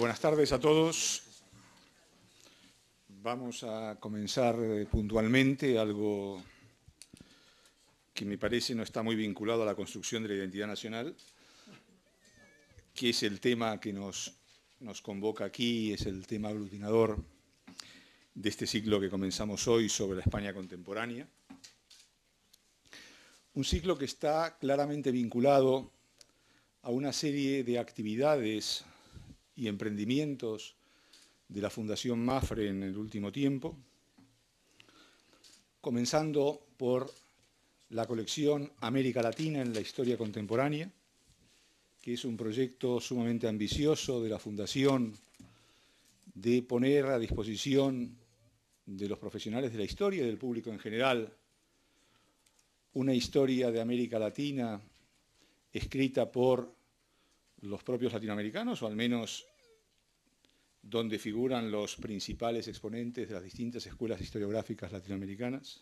Buenas tardes a todos. Vamos a comenzar puntualmente algo que me parece no está muy vinculado a la construcción de la identidad nacional, que es el tema que nos convoca aquí, es el tema aglutinador de este ciclo que comenzamos hoy sobre la España contemporánea. Un ciclo que está claramente vinculado a una serie de actividades y emprendimientos de la Fundación Mapfre en el último tiempo, comenzando por la colección América Latina en la historia contemporánea, que es un proyecto sumamente ambicioso de la Fundación de poner a disposición de los profesionales de la historia y del público en general una historia de América Latina escrita por los propios latinoamericanos, o al menos donde figuran los principales exponentes de las distintas escuelas historiográficas latinoamericanas.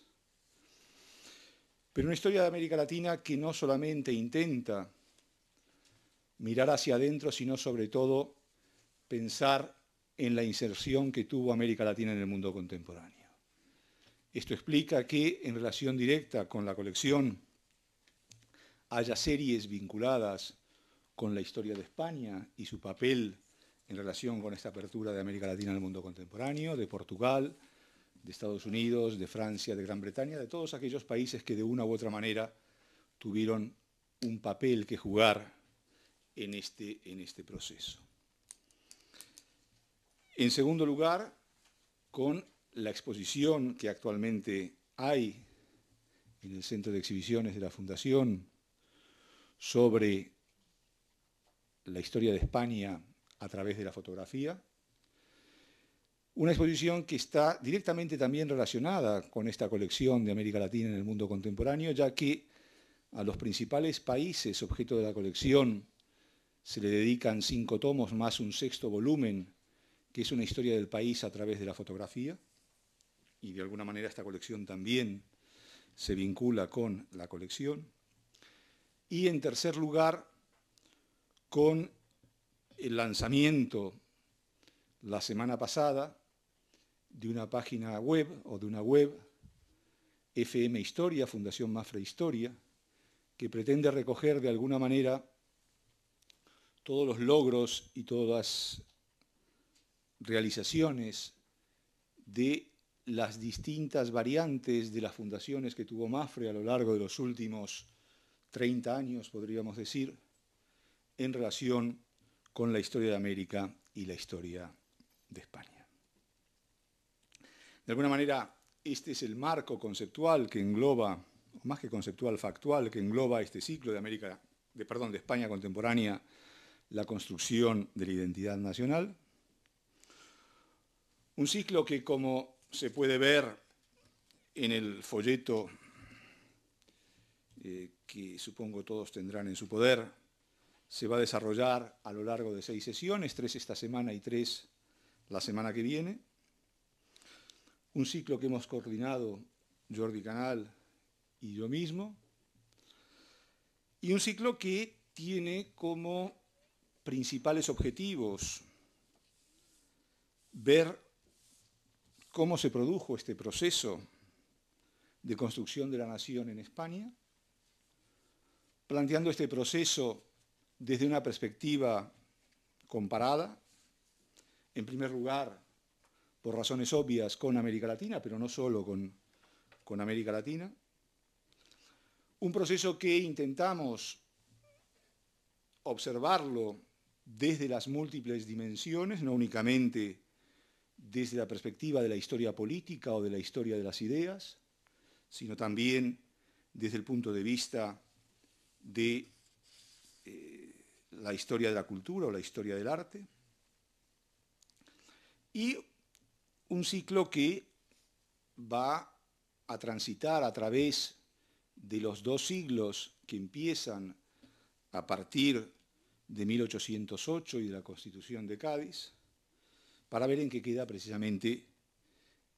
Pero una historia de América Latina que no solamente intenta mirar hacia adentro, sino sobre todo pensar en la inserción que tuvo América Latina en el mundo contemporáneo. Esto explica que, en relación directa con la colección, haya series vinculadas con la historia de España y su papel en relación con esta apertura de América Latina al mundo contemporáneo, de Portugal, de Estados Unidos, de Francia, de Gran Bretaña, de todos aquellos países que de una u otra manera tuvieron un papel que jugar en este proceso. En segundo lugar, con la exposición que actualmente hay en el Centro de Exhibiciones de la Fundación sobre la historia de España a través de la fotografía, una exposición que está directamente también relacionada con esta colección de América Latina en el mundo contemporáneo, ya que a los principales países objeto de la colección se le dedican 5 tomos más un 6º volumen, que es una historia del país a través de la fotografía, y de alguna manera esta colección también se vincula con la colección. Y en tercer lugar, con el lanzamiento la semana pasada de una página web, o de una web, FM Historia, Fundación Mapfre Historia, que pretende recoger de alguna manera todos los logros y todas las realizaciones de las distintas variantes de las fundaciones que tuvo Mapfre a lo largo de los últimos 30 años, podríamos decir, en relación con la historia de América y la historia de España. De alguna manera, este es el marco conceptual que engloba, o más que conceptual, factual, que engloba este ciclo de España contemporánea, la construcción de la identidad nacional. Un ciclo que, como se puede ver en el folleto que supongo todos tendrán en su poder, se va a desarrollar a lo largo de 6 sesiones, 3 esta semana y 3 la semana que viene. Un ciclo que hemos coordinado Jordi Canal y yo mismo, y un ciclo que tiene como principales objetivos ver cómo se produjo este proceso de construcción de la nación en España, planteando este proceso desde una perspectiva comparada, en primer lugar, por razones obvias, con América Latina, pero no solo con América Latina. Un proceso que intentamos observarlo desde las múltiples dimensiones, no únicamente desde la perspectiva de la historia política o de la historia de las ideas, sino también desde el punto de vista de la historia de la cultura o la historia del arte. Y un ciclo que va a transitar a través de los 2 siglos que empiezan a partir de 1808 y de la Constitución de Cádiz, para ver en qué queda precisamente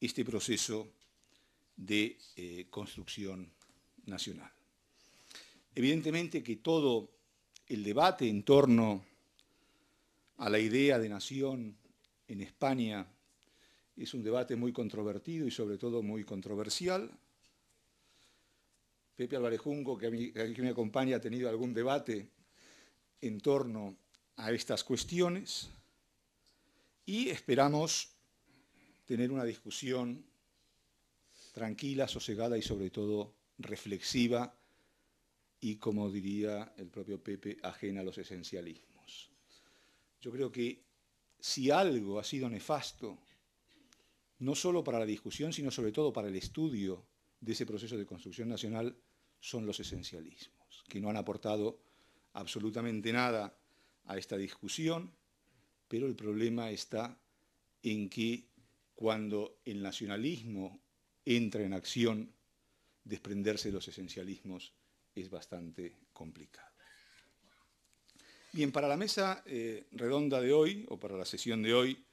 este proceso de construcción nacional. Evidentemente que todo el debate en torno a la idea de nación en España es un debate muy controvertido y sobre todo muy controversial. Pepe Álvarez Junco, que aquí me acompaña, ha tenido algún debate en torno a estas cuestiones y esperamos tener una discusión tranquila, sosegada y sobre todo reflexiva y, como diría el propio Pepe, ajena a los esencialismos. Yo creo que si algo ha sido nefasto, no solo para la discusión, sino sobre todo para el estudio de ese proceso de construcción nacional, son los esencialismos, que no han aportado absolutamente nada a esta discusión, pero el problema está en que cuando el nacionalismo entra en acción, desprenderse de los esencialismos es bastante complicado. Bien, para la mesa redonda de hoy, o para la sesión de hoy,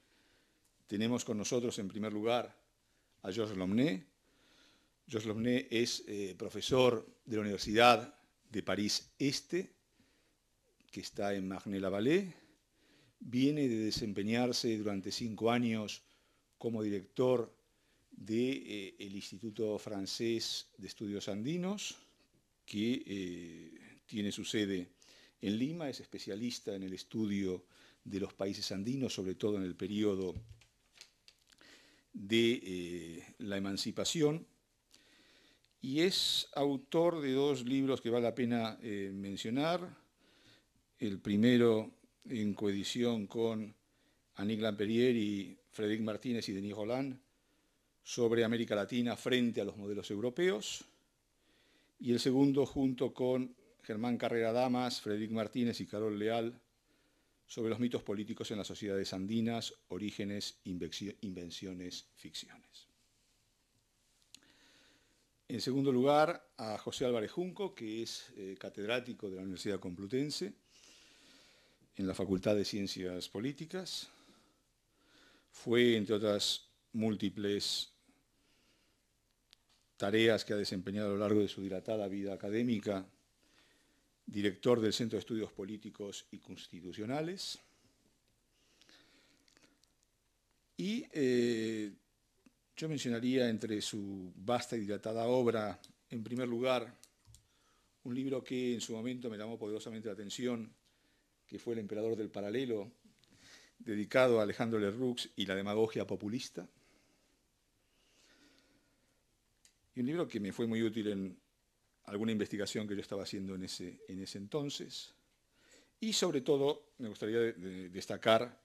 tenemos con nosotros en primer lugar a Georges Lomné. Georges Lomné es profesor de la Universidad de París-Este, que está en Marne-la-Vallée. Viene de desempeñarse durante 5 años como director del Instituto Francés de Estudios Andinos, que tiene su sede en Lima. Es especialista en el estudio de los países andinos, sobre todo en el periodo de la emancipación, y es autor de 2 libros que vale la pena mencionar. El primero en coedición con Annick Lamperière y Frédéric Martínez y Denis Roland, sobre América Latina frente a los modelos europeos, y el segundo junto con Germán Carrera Damas, Frédéric Martínez y Carol Leal, sobre los mitos políticos en las sociedades andinas, orígenes, invenciones, ficciones. En segundo lugar, a José Álvarez Junco, que es catedrático de la Universidad Complutense en la Facultad de Ciencias Políticas. Fue, entre otras múltiples tareas que ha desempeñado a lo largo de su dilatada vida académica, director del Centro de Estudios Políticos y Constitucionales. Y yo mencionaría entre su vasta y dilatada obra, en primer lugar, un libro que en su momento me llamó poderosamente la atención, que fue El emperador del paralelo, dedicado a Alejandro Lerroux y la demagogia populista. Y un libro que me fue muy útil en alguna investigación que yo estaba haciendo en ese entonces. Y sobre todo me gustaría destacar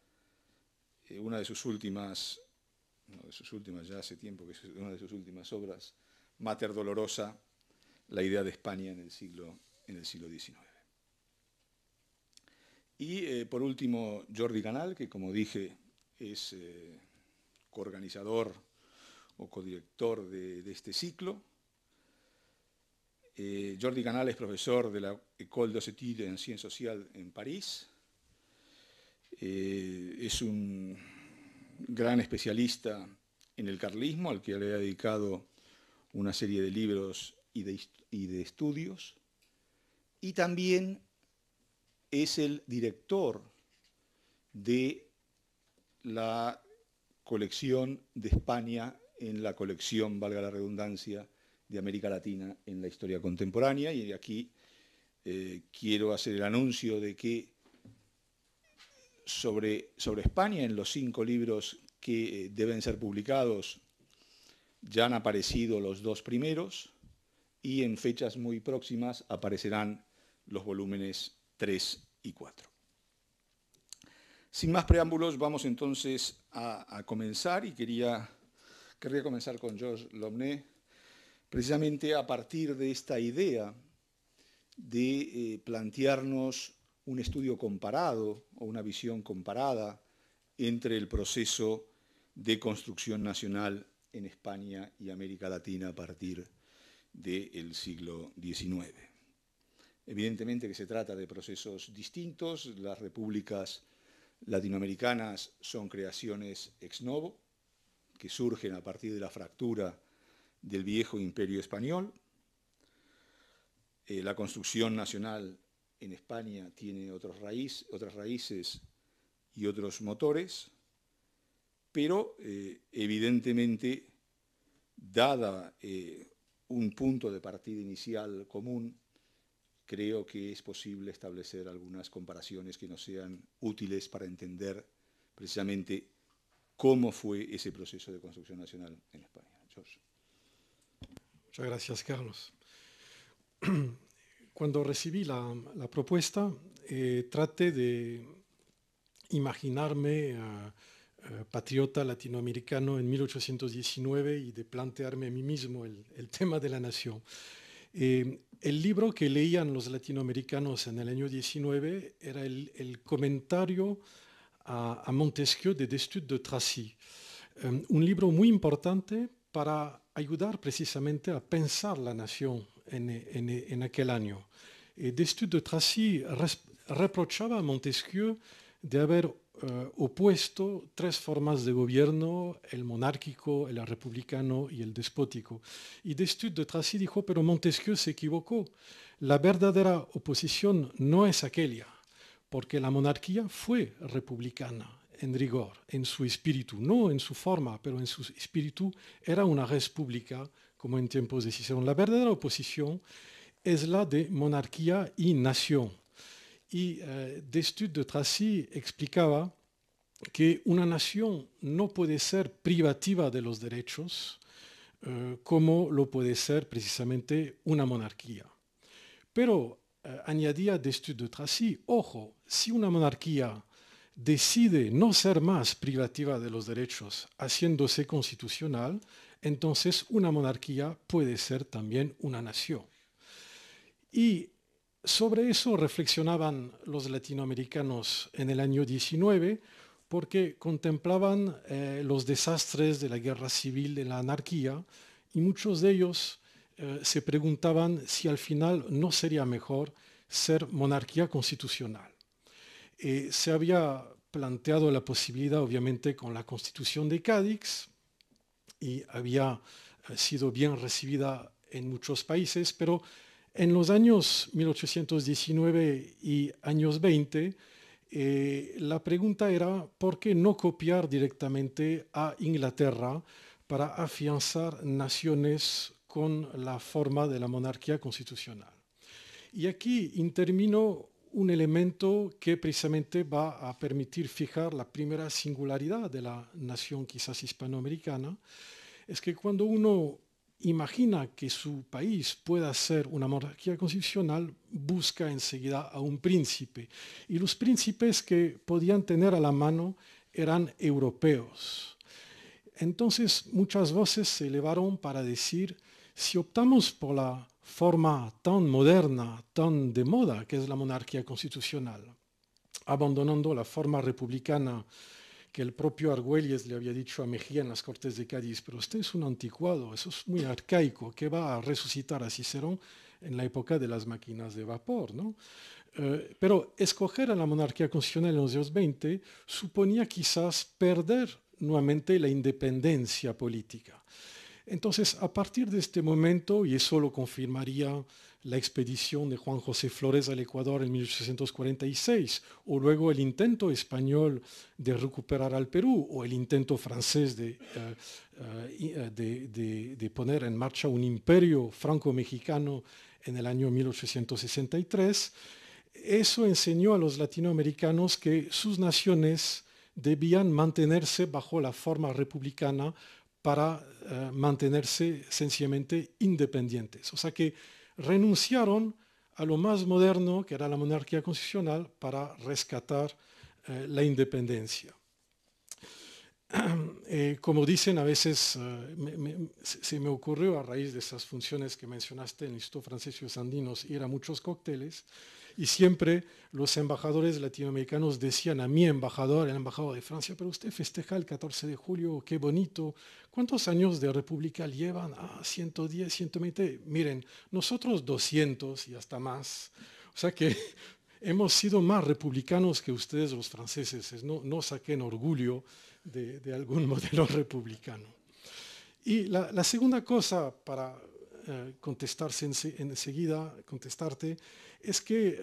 una de sus últimas, ya hace tiempo que es una de sus últimas obras, Mater Dolorosa, la idea de España en el siglo XIX. Y por último, Jordi Canal, que como dije es coorganizador o codirector de este ciclo. Jordi Canal es profesor de la École des Études en Ciencias Sociales en París. Es un gran especialista en el carlismo, al que le ha dedicado una serie de libros y de estudios. Y también es el director de la colección de España en la colección, valga la redundancia, de América Latina en la historia contemporánea. Y aquí quiero hacer el anuncio de que sobre España, en los 5 libros que deben ser publicados, ya han aparecido los 2 primeros, y en fechas muy próximas aparecerán los volúmenes 3 y 4. Sin más preámbulos, vamos entonces a comenzar, y querría comenzar con Georges Lomné, precisamente a partir de esta idea de plantearnos un estudio comparado o una visión comparada entre el proceso de construcción nacional en España y América Latina a partir del siglo XIX. Evidentemente que se trata de procesos distintos. Las repúblicas latinoamericanas son creaciones ex novo, que surgen a partir de la fractura del viejo imperio español. La construcción nacional en España tiene otras raíces y otros motores, pero evidentemente, dada un punto de partida inicial común, creo que es posible establecer algunas comparaciones que nos sean útiles para entender precisamente cómo fue ese proceso de construcción nacional en España. George. Muchas gracias, Carlos. Cuando recibí la propuesta, traté de imaginarme patriota latinoamericano en 1819 y de plantearme a mí mismo el tema de la nación. El libro que leían los latinoamericanos en el año 19 era el comentario a Montesquieu de Destutt de Tracy, un libro muy importante para ayudar precisamente a pensar la nación en aquel año. Destutt de Tracy reprochaba a Montesquieu de haber opuesto tres formas de gobierno, el monárquico, el republicano y el despótico. Y Destutt de Tracy dijo, pero Montesquieu se equivocó. La verdadera oposición no es aquella, porque la monarquía fue republicana en rigor, en su espíritu, no en su forma, pero en su espíritu era una república como en tiempos de Cicerón. La verdadera oposición es la de monarquía y nación. Y Destutt de Tracy explicaba que una nación no puede ser privativa de los derechos como lo puede ser precisamente una monarquía. Pero añadía Destutt de Tracy, ojo, si una monarquía decide no ser más privativa de los derechos haciéndose constitucional, entonces una monarquía puede ser también una nación. Y sobre eso reflexionaban los latinoamericanos en el año 19 porque contemplaban los desastres de la guerra civil, de la anarquía, y muchos de ellos se preguntaban si al final no sería mejor ser monarquía constitucional. Se había planteado la posibilidad, obviamente, con la Constitución de Cádiz y había sido bien recibida en muchos países, pero en los años 1819 y años 20, la pregunta era ¿por qué no copiar directamente a Inglaterra para afianzar naciones con la forma de la monarquía constitucional? Y aquí intervino un elemento que precisamente va a permitir fijar la primera singularidad de la nación quizás hispanoamericana, es que cuando uno imagina que su país pueda ser una monarquía constitucional, busca enseguida a un príncipe. Y los príncipes que podían tener a la mano eran europeos. Entonces muchas voces se elevaron para decir, si optamos por la forma tan moderna, tan de moda, que es la monarquía constitucional, abandonando la forma republicana que el propio Argüelles le había dicho a Mejía en las Cortes de Cádiz, pero usted es un anticuado, eso es muy arcaico, que va a resucitar a Cicerón en la época de las máquinas de vapor, ¿no? Pero escoger a la monarquía constitucional en los años 20 suponía quizás perder nuevamente la independencia política. Entonces, a partir de este momento, y eso lo confirmaría la expedición de Juan José Flores al Ecuador en 1846, o luego el intento español de recuperar al Perú, o el intento francés de poner en marcha un imperio franco-mexicano en el año 1863, eso enseñó a los latinoamericanos que sus naciones debían mantenerse bajo la forma republicana para mantenerse sencillamente independientes. O sea que renunciaron a lo más moderno, que era la monarquía constitucional, para rescatar la independencia. Como dicen, a veces se me ocurrió a raíz de esas funciones que mencionaste en el Instituto Francés y los Andinos ir a muchos cócteles y siempre los embajadores latinoamericanos decían a mi embajador, el embajador de Francia, pero usted festeja el 14 de julio, qué bonito. ¿Cuántos años de república llevan? 110, 120. Miren, nosotros 200 y hasta más. O sea que hemos sido más republicanos que ustedes los franceses. No saquen orgullo de algún modelo republicano. Y la segunda cosa para contestarte es que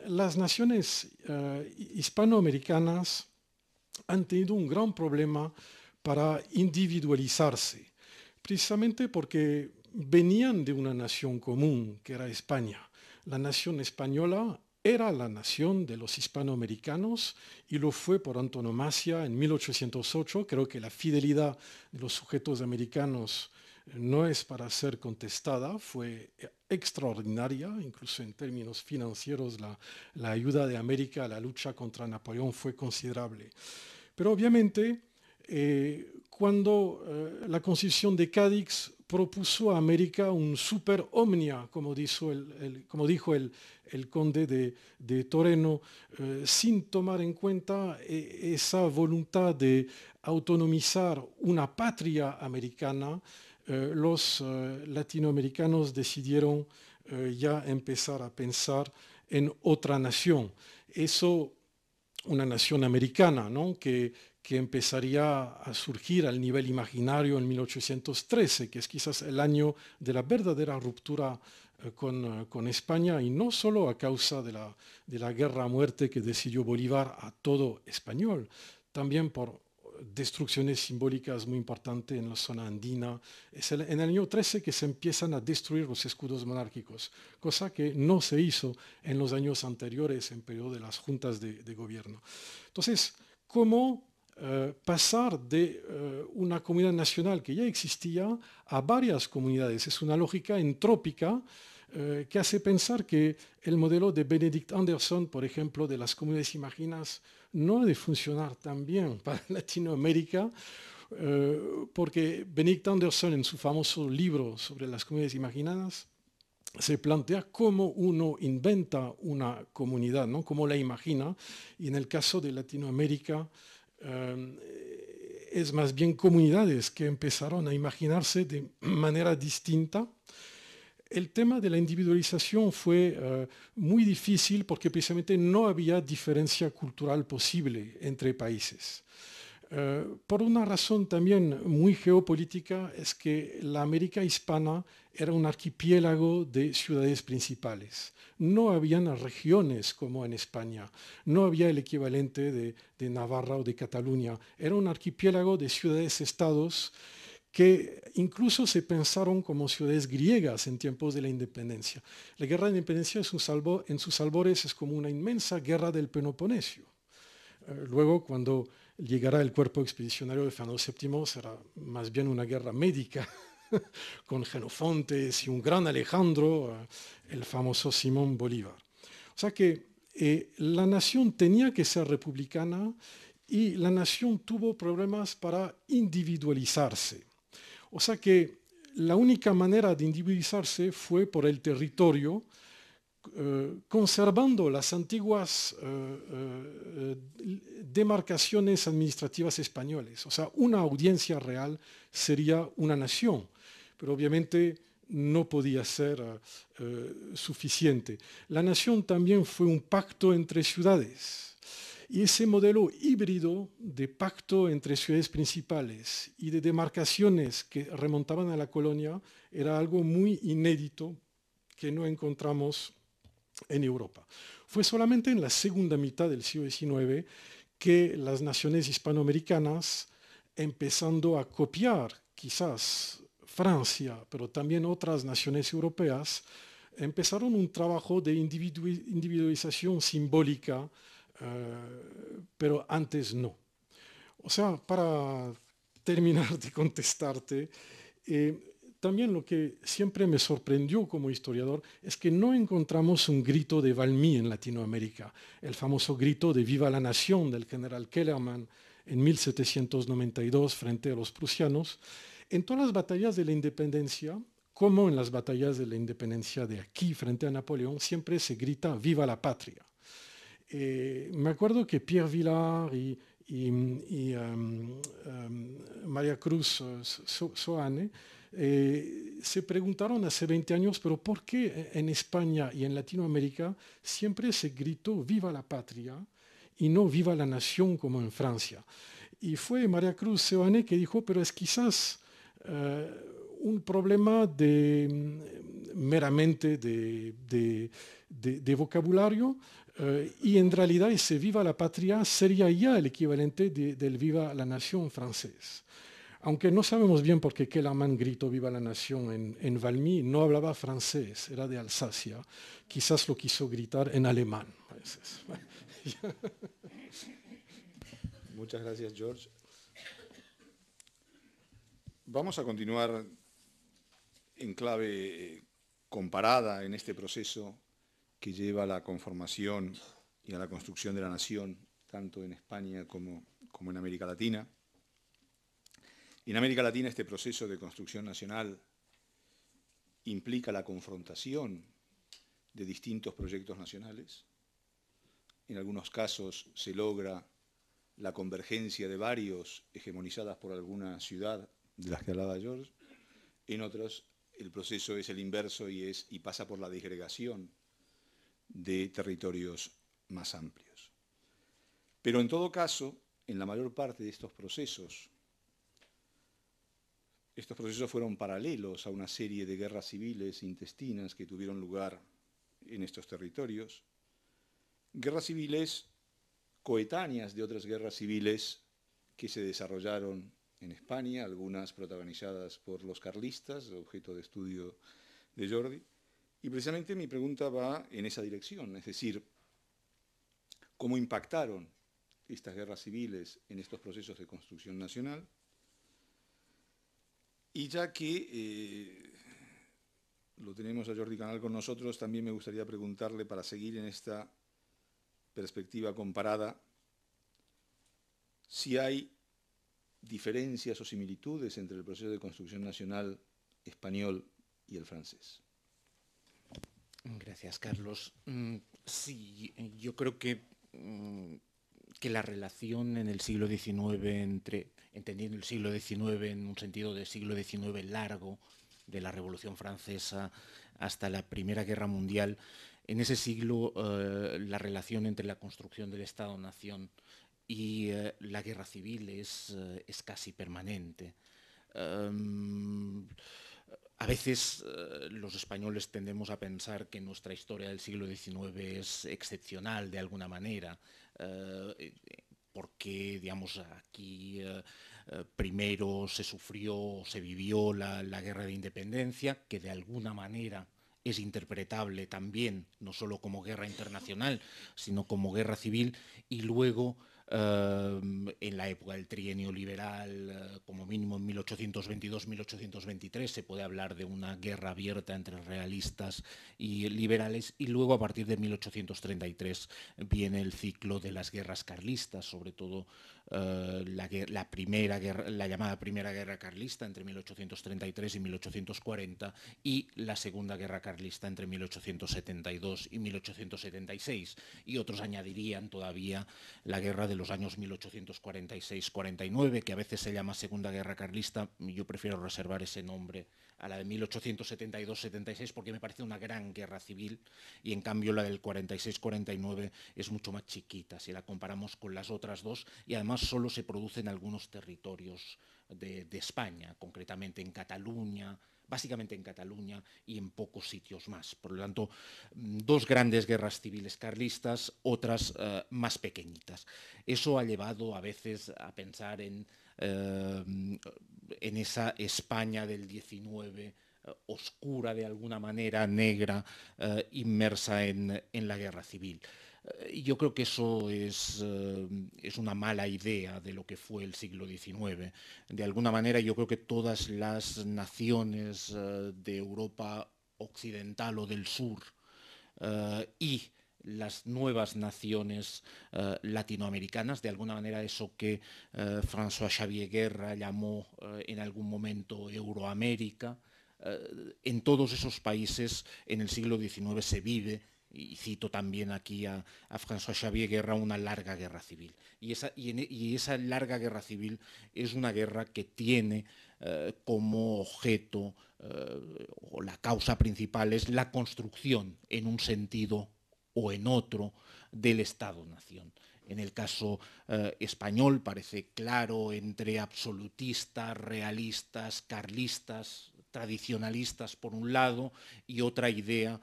las naciones hispanoamericanas han tenido un gran problema para individualizarse, precisamente porque venían de una nación común, que era España. La nación española era la nación de los hispanoamericanos y lo fue por antonomasia en 1808. Creo que la fidelidad de los sujetos americanos no es para ser contestada, fue extraordinaria, incluso en términos financieros la ayuda de América a la lucha contra Napoleón fue considerable. Pero obviamente, cuando la Constitución de Cadix propuso a América un super omnia, como dijo el conde de Toreno, sin tomar en cuenta esa voluntad de autonomizar una patria americana, los latinoamericanos decidieron ya empezar a pensar en otra nación. Eso, una nación americana, ¿no? que empezaría a surgir al nivel imaginario en 1813, que es quizás el año de la verdadera ruptura con España, y no solo a causa de la guerra a muerte que decidió Bolívar a todo español, también por destrucciones simbólicas muy importantes en la zona andina. Es en el año 13 que se empiezan a destruir los escudos monárquicos, cosa que no se hizo en los años anteriores, en periodo de las juntas de gobierno. Entonces, ¿cómo pasar de una comunidad nacional que ya existía a varias comunidades? Es una lógica entrópica que hace pensar que el modelo de Benedict Anderson, por ejemplo, de las comunidades imaginas, no ha de funcionar tan bien para Latinoamérica, porque Benedict Anderson, en su famoso libro sobre las comunidades imaginadas, se plantea cómo uno inventa una comunidad, ¿no? Cómo la imagina, y en el caso de Latinoamérica es más bien comunidades que empezaron a imaginarse de manera distinta. El tema de la individualización fue muy difícil porque precisamente no había diferencia cultural posible entre países. Por una razón también muy geopolítica, es que la América hispana era un archipiélago de ciudades principales. No habían regiones como en España, no había el equivalente de Navarra o de Cataluña. Era un archipiélago de ciudades-estados que incluso se pensaron como ciudades griegas en tiempos de la independencia. La guerra de independencia en sus albores es como una inmensa guerra del Peloponeso. Luego, cuando llegará el cuerpo expedicionario de Fernando VII, será más bien una guerra médica, con Jenofontes y un gran Alejandro, el famoso Simón Bolívar. O sea que la nación tenía que ser republicana y la nación tuvo problemas para individualizarse. O sea que la única manera de individualizarse fue por el territorio, conservando las antiguas demarcaciones administrativas españoles. O sea, una audiencia real sería una nación, pero obviamente no podía ser suficiente. La nación también fue un pacto entre ciudades. Y ese modelo híbrido de pacto entre ciudades principales y de demarcaciones que remontaban a la colonia era algo muy inédito que no encontramos en Europa. Fue solamente en la segunda mitad del siglo XIX que las naciones hispanoamericanas, empezando a copiar quizás Francia, pero también otras naciones europeas, empezaron un trabajo de individualización simbólica, pero antes no. O sea, para terminar de contestarte, también lo que siempre me sorprendió como historiador es que no encontramos un grito de Valmy en Latinoamérica, el famoso grito de Viva la Nación del general Kellerman en 1792 frente a los prusianos. En todas las batallas de la independencia, como en las batallas de la independencia de aquí frente a Napoleón, siempre se grita Viva la Patria. Me acuerdo que Pierre Vilar y María Cruz Soane se preguntaron hace 20 años, pero ¿por qué en España y en Latinoamérica siempre se gritó Viva la Patria y no Viva la Nación como en Francia? Y fue María Cruz Soane que dijo, pero es quizás un problema meramente de vocabulario. Y en realidad ese viva la patria sería ya el equivalente del viva la nación francés. Aunque no sabemos bien por qué Kellerman gritó viva la nación en Valmy, no hablaba francés, era de Alsacia. Quizás lo quiso gritar en alemán. Muchas gracias, George. Vamos a continuar en clave comparada en este proceso que lleva a la conformación y a la construcción de la nación, tanto en España como en América Latina. Y en América Latina este proceso de construcción nacional implica la confrontación de distintos proyectos nacionales. En algunos casos se logra la convergencia de varios hegemonizadas por alguna ciudad de las que hablaba George. En otros el proceso es el inverso y pasa por la disgregación de territorios más amplios. Pero en todo caso, en la mayor parte de estos procesos fueron paralelos a una serie de guerras civiles intestinas que tuvieron lugar en estos territorios, guerras civiles coetáneas de otras guerras civiles que se desarrollaron en España, algunas protagonizadas por los carlistas, objeto de estudio de Jordi. Y precisamente mi pregunta va en esa dirección, es decir, cómo impactaron estas guerras civiles en estos procesos de construcción nacional. Y ya que lo tenemos a Jordi Canal con nosotros, también me gustaría preguntarle, para seguir en esta perspectiva comparada, si hay diferencias o similitudes entre el proceso de construcción nacional español y el francés. Gracias, Carlos. Sí, yo creo que la relación en el siglo XIX, entendiendo el siglo XIX en un sentido de siglo XIX largo, de la Revolución Francesa hasta la Primera Guerra Mundial, en ese siglo la relación entre la construcción del Estado-Nación y la guerra civil es casi permanente. A veces los españoles tendemos a pensar que nuestra historia del siglo XIX es excepcional de alguna manera, porque, digamos, aquí primero se vivió la guerra de independencia, que de alguna manera es interpretable también, no solo como guerra internacional, sino como guerra civil, y luego en la época del trienio liberal, como mínimo en 1822-1823, se puede hablar de una guerra abierta entre realistas y liberales, y luego a partir de 1833 viene el ciclo de las guerras carlistas, sobre todo la llamada Primera Guerra Carlista entre 1833 y 1840 y la Segunda Guerra Carlista entre 1872 y 1876, y otros añadirían todavía la guerra de los años 1846-49, que a veces se llama Segunda Guerra Carlista. Yo prefiero reservar ese nombre a la de 1872-76 porque me parece una gran guerra civil, y en cambio la del 46-49 es mucho más chiquita si la comparamos con las otras dos, y además solo se produce en algunos territorios de España, concretamente en Cataluña, básicamente en Cataluña y en pocos sitios más. Por lo tanto, dos grandes guerras civiles carlistas, otras más pequeñitas. Eso ha llevado a veces a pensar en esa España del XIX, oscura de alguna manera, negra, inmersa en la guerra civil. Yo creo que eso es una mala idea de lo que fue el siglo XIX. De alguna manera yo creo que todas las naciones de Europa occidental o del sur y las nuevas naciones latinoamericanas, de alguna manera eso que François Xavier Guerra llamó en algún momento Euroamérica, en todos esos países en el siglo XIX se vive, y cito también aquí a François Xavier Guerra, una larga guerra civil. Y esa larga guerra civil es una guerra que tiene como objeto, o la causa principal es la construcción en un sentido o en otro del Estado-Nación. En el caso español parece claro entre absolutistas, realistas, carlistas, tradicionalistas por un lado, y otra idea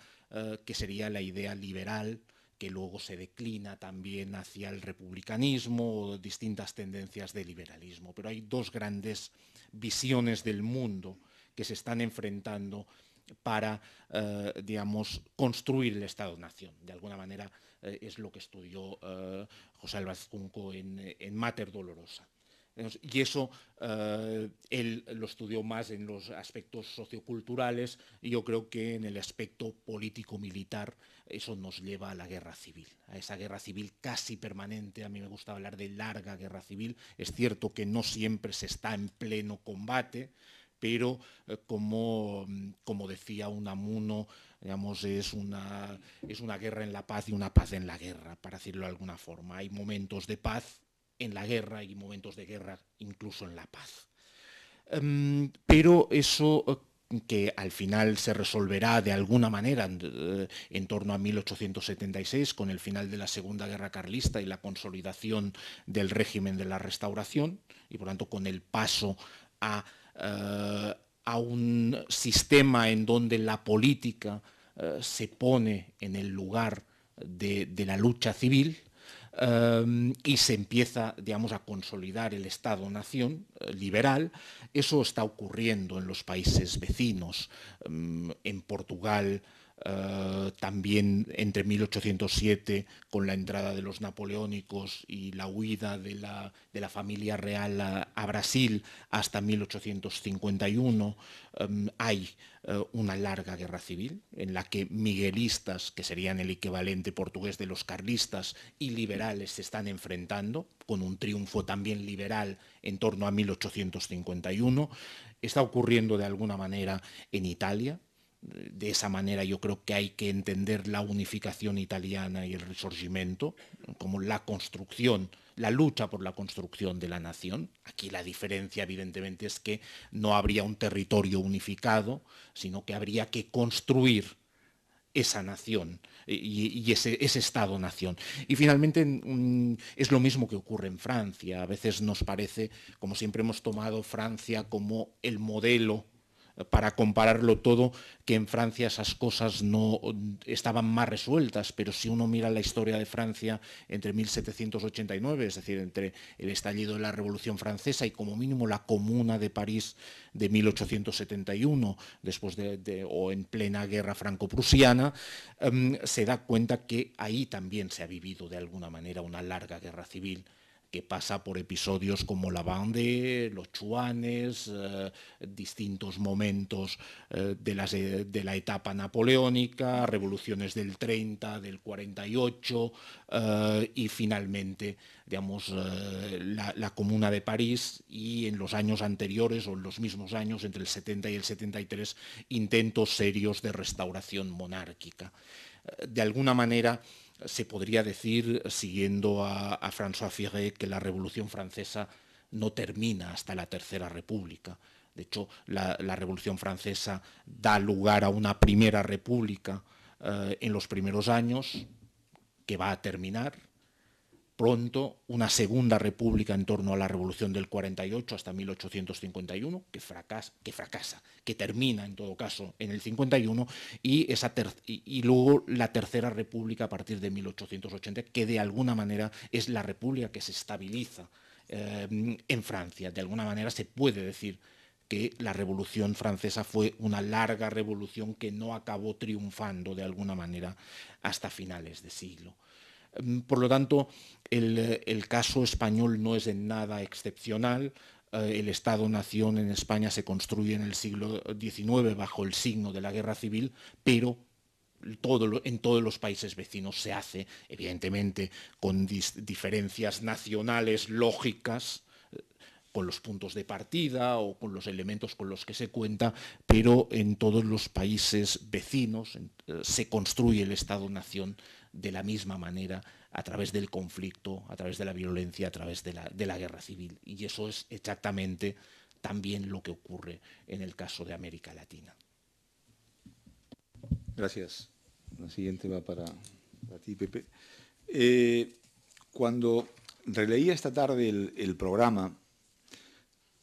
que sería la idea liberal, que luego se declina también hacia el republicanismo o distintas tendencias de liberalismo. Pero hay dos grandes visiones del mundo que se están enfrentando para, digamos, construir el Estado-Nación. De alguna manera es lo que estudió José Álvarez Junco en Mater Dolorosa. Y eso él lo estudió más en los aspectos socioculturales, y yo creo que en el aspecto político-militar eso nos lleva a la guerra civil, a esa guerra civil casi permanente. A mí me gusta hablar de larga guerra civil. Es cierto que no siempre se está en pleno combate, pero como decía Unamuno, digamos, es una guerra en la paz y una paz en la guerra, para decirlo de alguna forma. Hay momentos de paz en la guerra y momentos de guerra incluso en la paz. Pero eso que al final se resolverá de alguna manera en torno a 1876, con el final de la Segunda Guerra Carlista y la consolidación del régimen de la Restauración, y por tanto con el paso a un sistema en donde la política se pone en el lugar de la lucha civil, y se empieza, digamos, a consolidar el Estado-Nación liberal. Eso está ocurriendo en los países vecinos, en Portugal. También entre 1807, con la entrada de los napoleónicos y la huida de la familia real a Brasil, hasta 1851, hay una larga guerra civil en la que miguelistas, que serían el equivalente portugués de los carlistas, y liberales se están enfrentando, con un triunfo también liberal en torno a 1851. Está ocurriendo de alguna manera en Italia. De esa manera yo creo que hay que entender la unificación italiana y el Risorgimento como la construcción, la lucha por la construcción de la nación. Aquí la diferencia evidentemente es que no habría un territorio unificado, sino que habría que construir esa nación y ese Estado-nación. Y finalmente es lo mismo que ocurre en Francia. A veces nos parece, como siempre hemos tomado Francia como el modelo para compararlo todo, que en Francia esas cosas no estaban más resueltas, pero si uno mira la historia de Francia entre 1789, es decir, entre el estallido de la Revolución Francesa y como mínimo la Comuna de París de 1871, después o en plena guerra franco-prusiana, se da cuenta que ahí también se ha vivido de alguna manera una larga guerra civil, que pasa por episodios como la Vendée, los Chuanes, distintos momentos de la etapa napoleónica, revoluciones del 30, del 48, y finalmente, digamos, la Comuna de París, y en los años anteriores o en los mismos años, entre el 70 y el 73, intentos serios de restauración monárquica. De alguna manera, se podría decir, siguiendo a François Furet, que la Revolución Francesa no termina hasta la Tercera República. De hecho, la Revolución Francesa da lugar a una Primera República en los primeros años, que va a terminar pronto, una Segunda República en torno a la Revolución del 48 hasta 1851, que fracasa, que termina en todo caso en el 51, y luego la Tercera República a partir de 1880, que de alguna manera es la república que se estabiliza en Francia. De alguna manera se puede decir que la Revolución Francesa fue una larga revolución que no acabó triunfando de alguna manera hasta finales de siglo. Por lo tanto, el caso español no es en nada excepcional. El Estado-Nación en España se construye en el siglo XIX bajo el signo de la guerra civil, pero en todos los países vecinos se hace, evidentemente, con diferencias nacionales lógicas, con los puntos de partida o con los elementos con los que se cuenta, pero en todos los países vecinos se construye el Estado-Nación de la misma manera, a través del conflicto, a través de la violencia, a través de la guerra civil. Y eso es exactamente también lo que ocurre en el caso de América Latina. Gracias. La siguiente va para ti, Pepe. Cuando releía esta tarde el programa,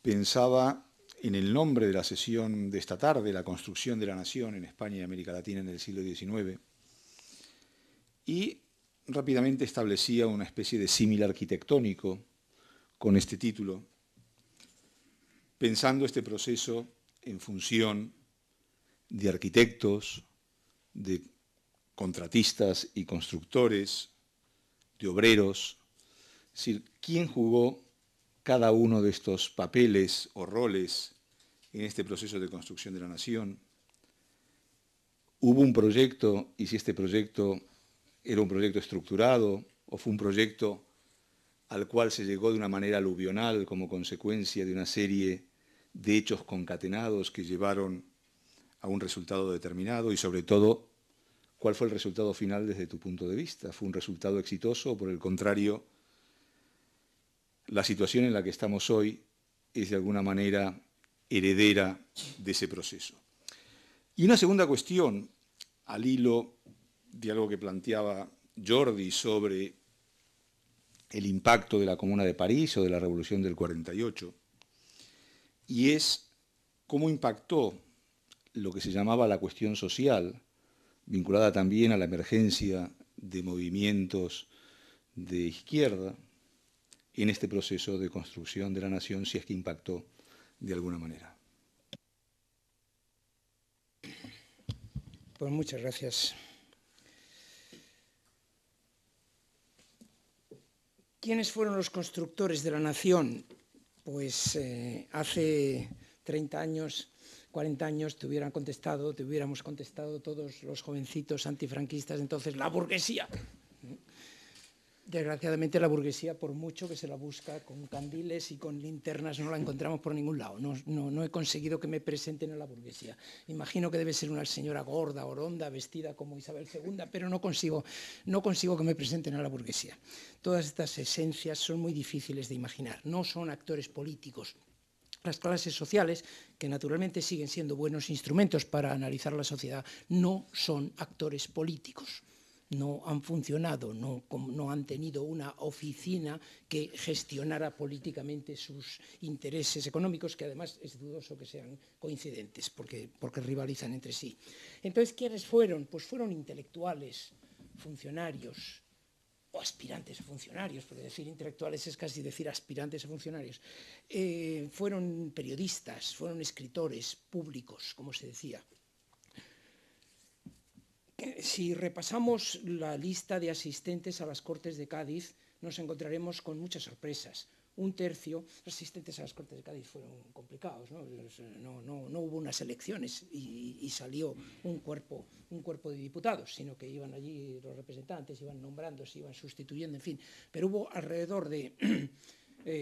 pensaba en el nombre de la sesión de esta tarde, la construcción de la nación en España y América Latina en el siglo XIX, y rápidamente establecía una especie de símil arquitectónico con este título, pensando este proceso en función de arquitectos, de contratistas y constructores, de obreros, es decir, quién jugó cada uno de estos papeles o roles en este proceso de construcción de la nación. Hubo un proyecto, y si este proyecto era un proyecto estructurado o fue un proyecto al cual se llegó de una manera aluvional como consecuencia de una serie de hechos concatenados que llevaron a un resultado determinado, y sobre todo, ¿cuál fue el resultado final desde tu punto de vista? ¿Fue un resultado exitoso o, por el contrario, la situación en la que estamos hoy es de alguna manera heredera de ese proceso? Y una segunda cuestión, al hilo de algo que planteaba Jordi sobre el impacto de la Comuna de París o de la Revolución del 48, y es cómo impactó lo que se llamaba la cuestión social, vinculada también a la emergencia de movimientos de izquierda en este proceso de construcción de la nación, si es que impactó de alguna manera. Pues muchas gracias. ¿Quiénes fueron los constructores de la nación? Pues hace 30 años, 40 años te hubiéramos contestado todos los jovencitos antifranquistas, entonces la burguesía. Desgraciadamente la burguesía, por mucho que se la busca con candiles y con linternas, no la encontramos por ningún lado. No he conseguido que me presenten a la burguesía. Imagino que debe ser una señora gorda, oronda, vestida como Isabel II, pero no consigo que me presenten a la burguesía. Todas estas esencias son muy difíciles de imaginar. No son actores políticos. Las clases sociales, que naturalmente siguen siendo buenos instrumentos para analizar la sociedad, no son actores políticos. No han funcionado, no han tenido una oficina que gestionara políticamente sus intereses económicos, que además es dudoso que sean coincidentes, porque rivalizan entre sí. Entonces, ¿quiénes fueron? Pues fueron intelectuales, funcionarios, o aspirantes a funcionarios, porque decir intelectuales es casi decir aspirantes a funcionarios. Fueron periodistas, fueron escritores públicos, como se decía. Si repasamos la lista de asistentes a las Cortes de Cádiz, nos encontraremos con muchas sorpresas. Un tercio, los asistentes a las Cortes de Cádiz fueron complicados, no hubo unas elecciones y salió un cuerpo de diputados, sino que iban allí los representantes, iban nombrando, se iban sustituyendo, en fin. Pero hubo alrededor de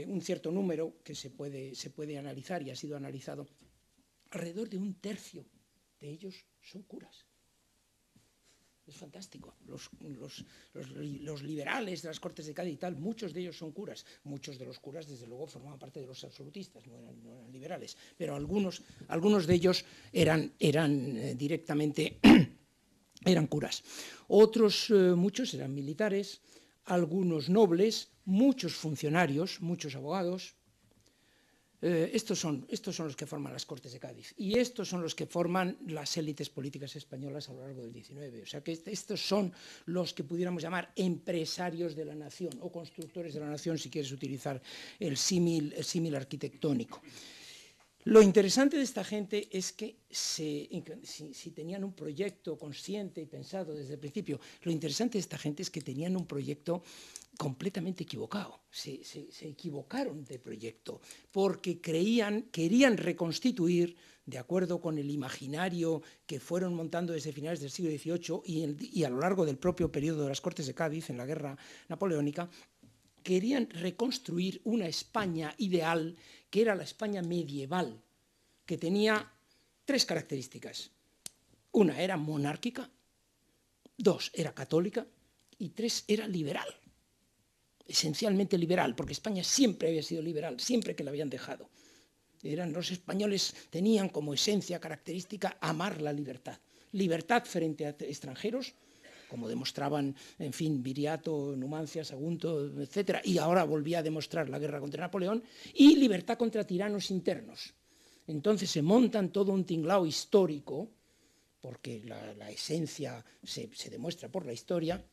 un cierto número que se puede analizar y ha sido analizado, alrededor de un tercio de ellos son curas. Es fantástico. Los liberales de las Cortes de Cádiz y tal, muchos de ellos son curas. Muchos de los curas, desde luego, formaban parte de los absolutistas, no eran liberales. Pero algunos de ellos eran directamente eran curas. Otros, muchos eran militares, algunos nobles, muchos funcionarios, muchos abogados. Estos son los que forman las Cortes de Cádiz y estos son los que forman las élites políticas españolas a lo largo del XIX. O sea que estos son los que pudiéramos llamar empresarios de la nación o constructores de la nación, si quieres utilizar el símil arquitectónico. Lo interesante de esta gente es que si tenían un proyecto consciente y pensado desde el principio, lo interesante de esta gente es que tenían un proyecto completamente equivocado. Se equivocaron de proyecto porque querían reconstituir, de acuerdo con el imaginario que fueron montando desde finales del siglo XVIII y a lo largo del propio periodo de las Cortes de Cádiz, en la guerra napoleónica, querían reconstruir una España ideal, que era la España medieval, que tenía tres características. Una era monárquica, dos era católica y tres era liberal. Esencialmente liberal, porque España siempre había sido liberal, siempre que la habían dejado. Los españoles tenían como esencia característica amar la libertad. Libertad frente a extranjeros, como demostraban, en fin, Viriato, Numancia, Sagunto, etc. Y ahora volvía a demostrar la guerra contra Napoleón, y libertad contra tiranos internos. Entonces se montan todo un tinglao histórico, porque la esencia se demuestra por la historia,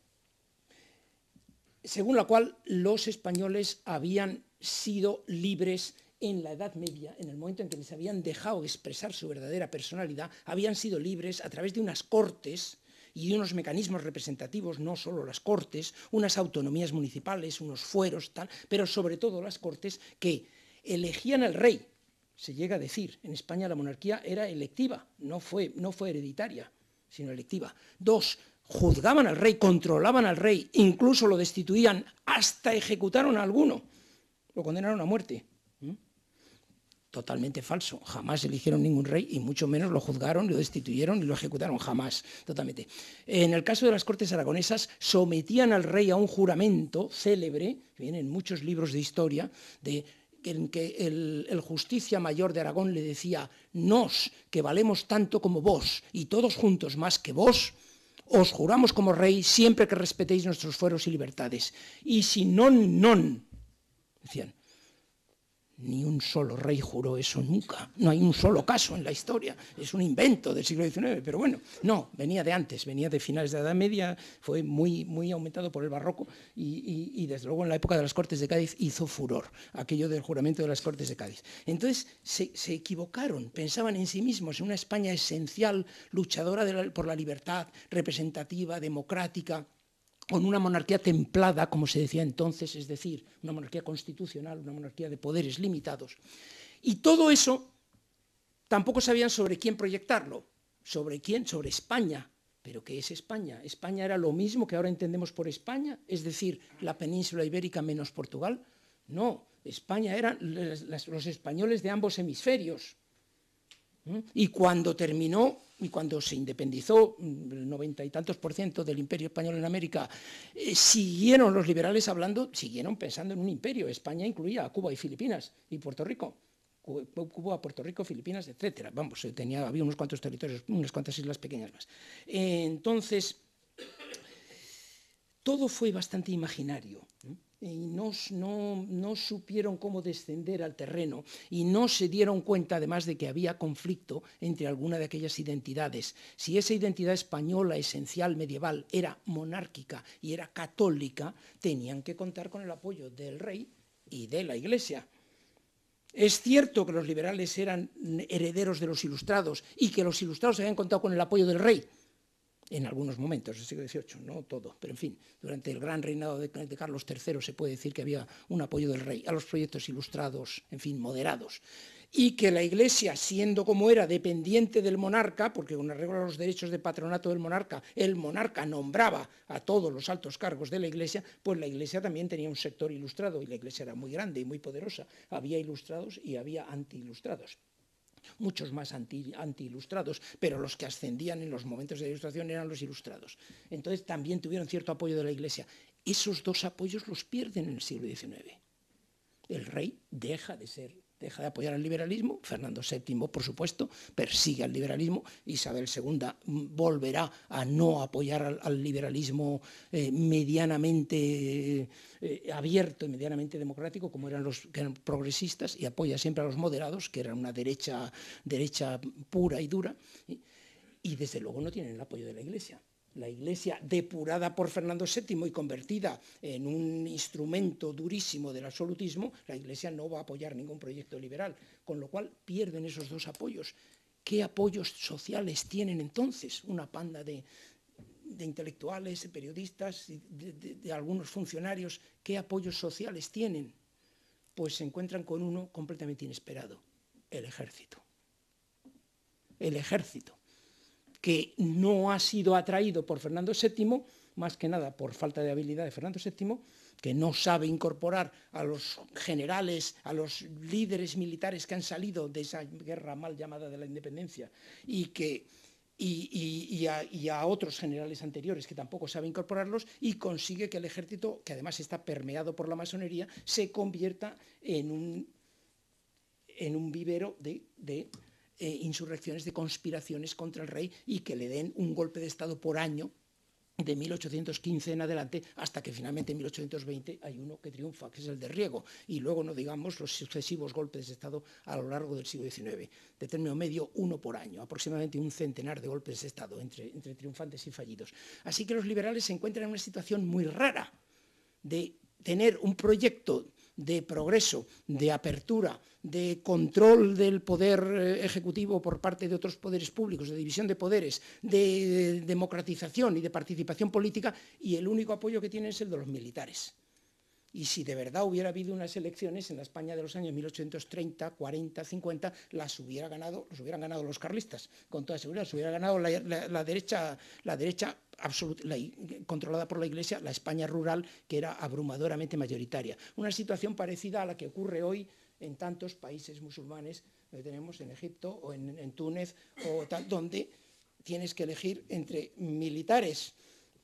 según la cual los españoles habían sido libres en la Edad Media, en el momento en que les habían dejado expresar su verdadera personalidad, habían sido libres a través de unas cortes y de unos mecanismos representativos, no solo las cortes, unas autonomías municipales, unos fueros, tal, pero sobre todo las cortes que elegían al rey. Se llega a decir, en España la monarquía era electiva, no fue hereditaria, sino electiva. 2, juzgaban al rey, controlaban al rey, incluso lo destituían, hasta ejecutaron a alguno, lo condenaron a muerte. Totalmente falso, jamás eligieron ningún rey y mucho menos lo juzgaron, lo destituyeron y lo ejecutaron, jamás, totalmente. En el caso de las Cortes aragonesas, sometían al rey a un juramento célebre, viene en muchos libros de historia, en que el justicia mayor de Aragón le decía: nos, que valemos tanto como vos, y todos juntos más que vos, os juramos como rey siempre que respetéis nuestros fueros y libertades. Y si non, decían. Ni un solo rey juró eso nunca, no hay un solo caso en la historia, es un invento del siglo XIX, pero bueno, no, venía de antes, venía de finales de la Edad Media, fue muy aumentado por el barroco y desde luego en la época de las Cortes de Cádiz hizo furor aquello del juramento de las Cortes de Cádiz. Entonces se equivocaron, pensaban en sí mismos, en una España esencial, luchadora por la libertad, representativa, democrática, con una monarquía templada, como se decía entonces, es decir, una monarquía constitucional, una monarquía de poderes limitados. Y todo eso tampoco sabían sobre quién proyectarlo. ¿Sobre quién? Sobre España. ¿Pero qué es España? ¿España era lo mismo que ahora entendemos por España? Es decir, la península ibérica menos Portugal. No, España eran los españoles de ambos hemisferios. Y cuando terminó, y cuando se independizó el 90 y tantos % del imperio español en América, siguieron los liberales hablando, siguieron pensando en un imperio. España incluía a Cuba y Filipinas y Puerto Rico. Cuba, Puerto Rico, Filipinas, etcétera. Vamos, había unos cuantos territorios, unas cuantas islas pequeñas más. Entonces, todo fue bastante imaginario. Y no supieron cómo descender al terreno y no se dieron cuenta además de que había conflicto entre alguna de aquellas identidades. Si esa identidad española esencial medieval era monárquica y era católica, tenían que contar con el apoyo del rey y de la Iglesia. Es cierto que los liberales eran herederos de los ilustrados y que los ilustrados habían contado con el apoyo del rey, en algunos momentos del siglo XVIII, no todo, pero en fin, durante el gran reinado de Carlos III se puede decir que había un apoyo del rey a los proyectos ilustrados, en fin, moderados, y que la Iglesia, siendo como era dependiente del monarca, porque con arreglo a los derechos de patronato del monarca, el monarca nombraba a todos los altos cargos de la Iglesia, pues la Iglesia también tenía un sector ilustrado, y la Iglesia era muy grande y muy poderosa, había ilustrados y había anti-ilustrados. Muchos más anti-ilustrados, pero los que ascendían en los momentos de ilustración eran los ilustrados. Entonces también tuvieron cierto apoyo de la Iglesia. Esos dos apoyos los pierden en el siglo XIX. El rey deja de apoyar al liberalismo, Fernando VII, por supuesto, persigue al liberalismo, Isabel II volverá a no apoyar al liberalismo medianamente abierto y medianamente democrático, como eran los que eran progresistas, y apoya siempre a los moderados, que eran una derecha pura y dura, y desde luego no tienen el apoyo de la Iglesia. La Iglesia, depurada por Fernando VII y convertida en un instrumento durísimo del absolutismo, la Iglesia no va a apoyar ningún proyecto liberal, con lo cual pierden esos dos apoyos. ¿Qué apoyos sociales tienen entonces? Una panda de intelectuales, de periodistas, de algunos funcionarios. ¿Qué apoyos sociales tienen? Pues se encuentran con uno completamente inesperado: el ejército. El ejército, que no ha sido atraído por Fernando VII, más que nada por falta de habilidad de Fernando VII, que no sabe incorporar a los generales, a los líderes militares que han salido de esa guerra mal llamada de la independencia, y a otros generales anteriores que tampoco sabe incorporarlos, y consigue que el ejército, que además está permeado por la masonería, se convierta en un vivero de insurrecciones, de conspiraciones contra el rey, y que le den un golpe de Estado por año de 1815 en adelante, hasta que finalmente en 1820 hay uno que triunfa, que es el de Riego, y luego no digamos los sucesivos golpes de Estado a lo largo del siglo XIX, de término medio uno por año, aproximadamente un centenar de golpes de Estado entre triunfantes y fallidos. Así que los liberales se encuentran en una situación muy rara, de tener un proyecto de progreso, de apertura, de control del poder ejecutivo por parte de otros poderes públicos, de división de poderes, de democratización y de participación política, y el único apoyo que tienen es el de los militares. Y si de verdad hubiera habido unas elecciones en la España de los años 1830, 40, 50, hubieran ganado los carlistas, con toda seguridad. Se hubiera ganado la derecha controlada por la Iglesia, la España rural, que era abrumadoramente mayoritaria. Una situación parecida a la que ocurre hoy en tantos países musulmanes que tenemos en Egipto o en Túnez, o tal, donde tienes que elegir entre militares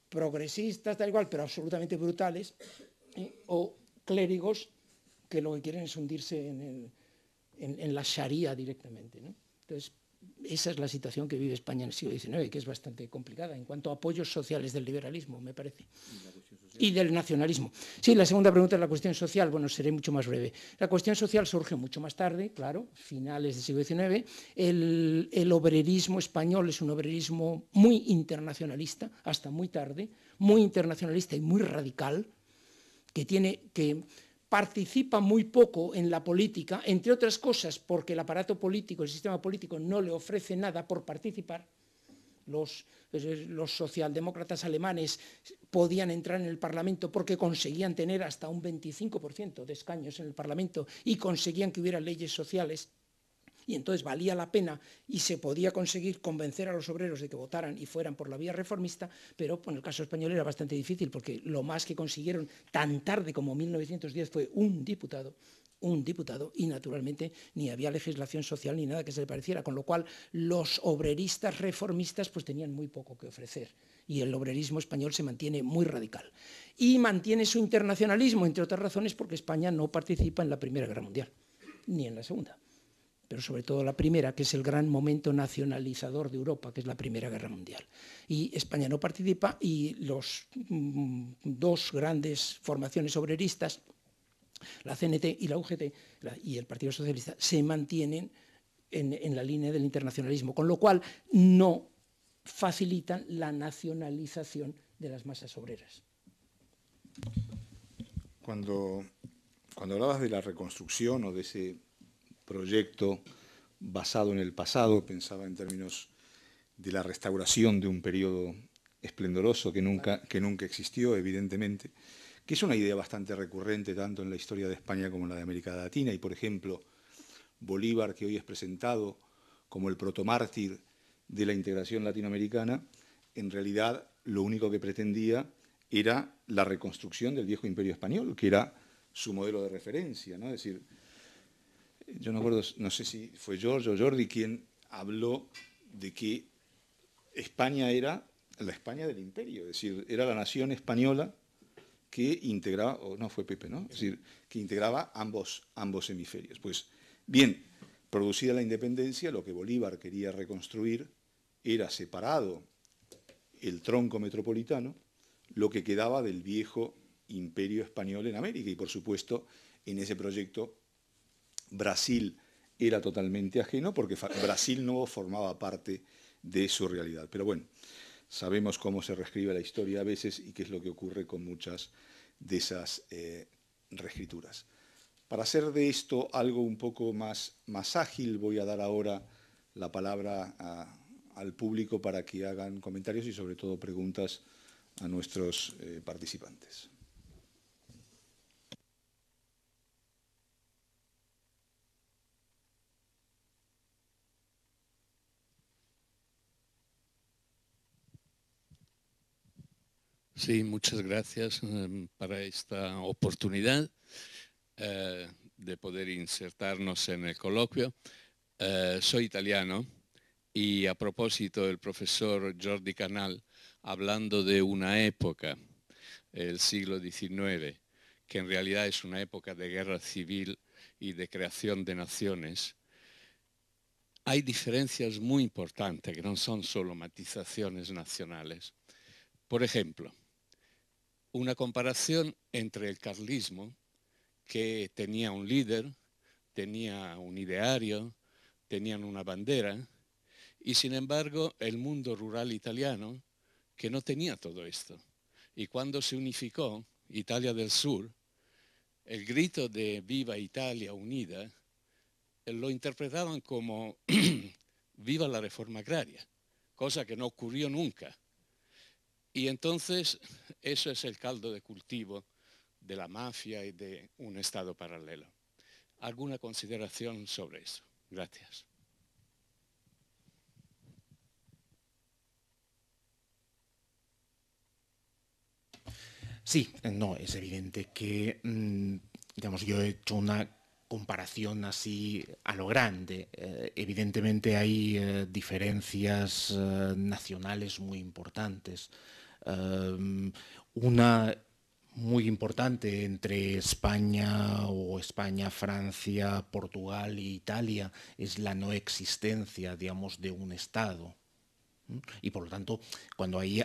progresistas, tal igual, pero absolutamente brutales, o clérigos que lo que quieren es hundirse en la Sharia directamente, ¿no? Entonces, esa es la situación que vive España en el siglo XIX, que es bastante complicada en cuanto a apoyos sociales del liberalismo, me parece. Y del nacionalismo. Sí, la segunda pregunta es la cuestión social. Bueno, seré mucho más breve. La cuestión social surge mucho más tarde, claro, finales del siglo XIX. El obrerismo español es un obrerismo muy internacionalista, hasta muy tarde, muy internacionalista y muy radical, que participa muy poco en la política, entre otras cosas porque el aparato político, el sistema político no le ofrece nada por participar. Los socialdemócratas alemanes podían entrar en el Parlamento porque conseguían tener hasta un 25% de escaños en el Parlamento y conseguían que hubiera leyes sociales. Y entonces valía la pena y se podía conseguir convencer a los obreros de que votaran y fueran por la vía reformista, pero en el caso español era bastante difícil, porque lo más que consiguieron tan tarde como 1910 fue un diputado, y naturalmente ni había legislación social ni nada que se le pareciera, con lo cual los obreristas reformistas pues tenían muy poco que ofrecer, y el obrerismo español se mantiene muy radical. Y mantiene su internacionalismo, entre otras razones, porque España no participa en la Primera Guerra Mundial, ni en la Segunda, pero sobre todo la primera, que es el gran momento nacionalizador de Europa, que es la Primera Guerra Mundial. Y España no participa, y los dos grandes formaciones obreristas, la CNT y la UGT, y el Partido Socialista, se mantienen en la línea del internacionalismo, con lo cual no facilitan la nacionalización de las masas obreras. Cuando hablabas de la reconstrucción o de ese proyecto basado en el pasado, pensaba en términos de la restauración de un periodo esplendoroso que nunca existió, evidentemente, que es una idea bastante recurrente tanto en la historia de España como en la de América Latina. Y, por ejemplo, Bolívar, que hoy es presentado como el protomártir de la integración latinoamericana, en realidad lo único que pretendía era la reconstrucción del viejo imperio español, que era su modelo de referencia, ¿no? Es decir, yo no acuerdo, no sé si fue George o Jordi quien habló de que España era la España del imperio, es decir, era la nación española que integraba, o no fue Pepe, ¿no? Es decir, que integraba ambos hemisferios. Pues bien, producida la independencia, lo que Bolívar quería reconstruir era, separado el tronco metropolitano, lo que quedaba del viejo imperio español en América. Y por supuesto, en ese proyecto Brasil era totalmente ajeno, porque Brasil no formaba parte de su realidad. Pero bueno, sabemos cómo se reescribe la historia a veces y qué es lo que ocurre con muchas de esas reescrituras. Para hacer de esto algo un poco más ágil, voy a dar ahora la palabra al público para que hagan comentarios y sobre todo preguntas a nuestros participantes. Sí, muchas gracias para esta oportunidad de poder insertarnos en el coloquio. Soy italiano y a propósito del profesor Jordi Canal, hablando de una época, el siglo XIX, que en realidad es una época de guerra civil y de creación de naciones, hay diferencias muy importantes que no son solo matizaciones nacionales. Por ejemplo, una comparación entre el carlismo, que tenía un líder, tenía un ideario, tenían una bandera, y sin embargo el mundo rural italiano, que no tenía todo esto. Y cuando se unificó Italia del Sur, el grito de Viva Italia Unida lo interpretaban como Viva la reforma agraria, cosa que no ocurrió nunca. Y entonces eso es el caldo de cultivo de la mafia y de un Estado paralelo. ¿Alguna consideración sobre eso? Gracias. Sí, no, es evidente que, digamos, yo he hecho una comparación así a lo grande. Evidentemente hay diferencias nacionales muy importantes. Una muy importante entre España o España, Francia, Portugal e Italia es la no existencia, digamos, de un Estado. Y por lo tanto, cuando ahí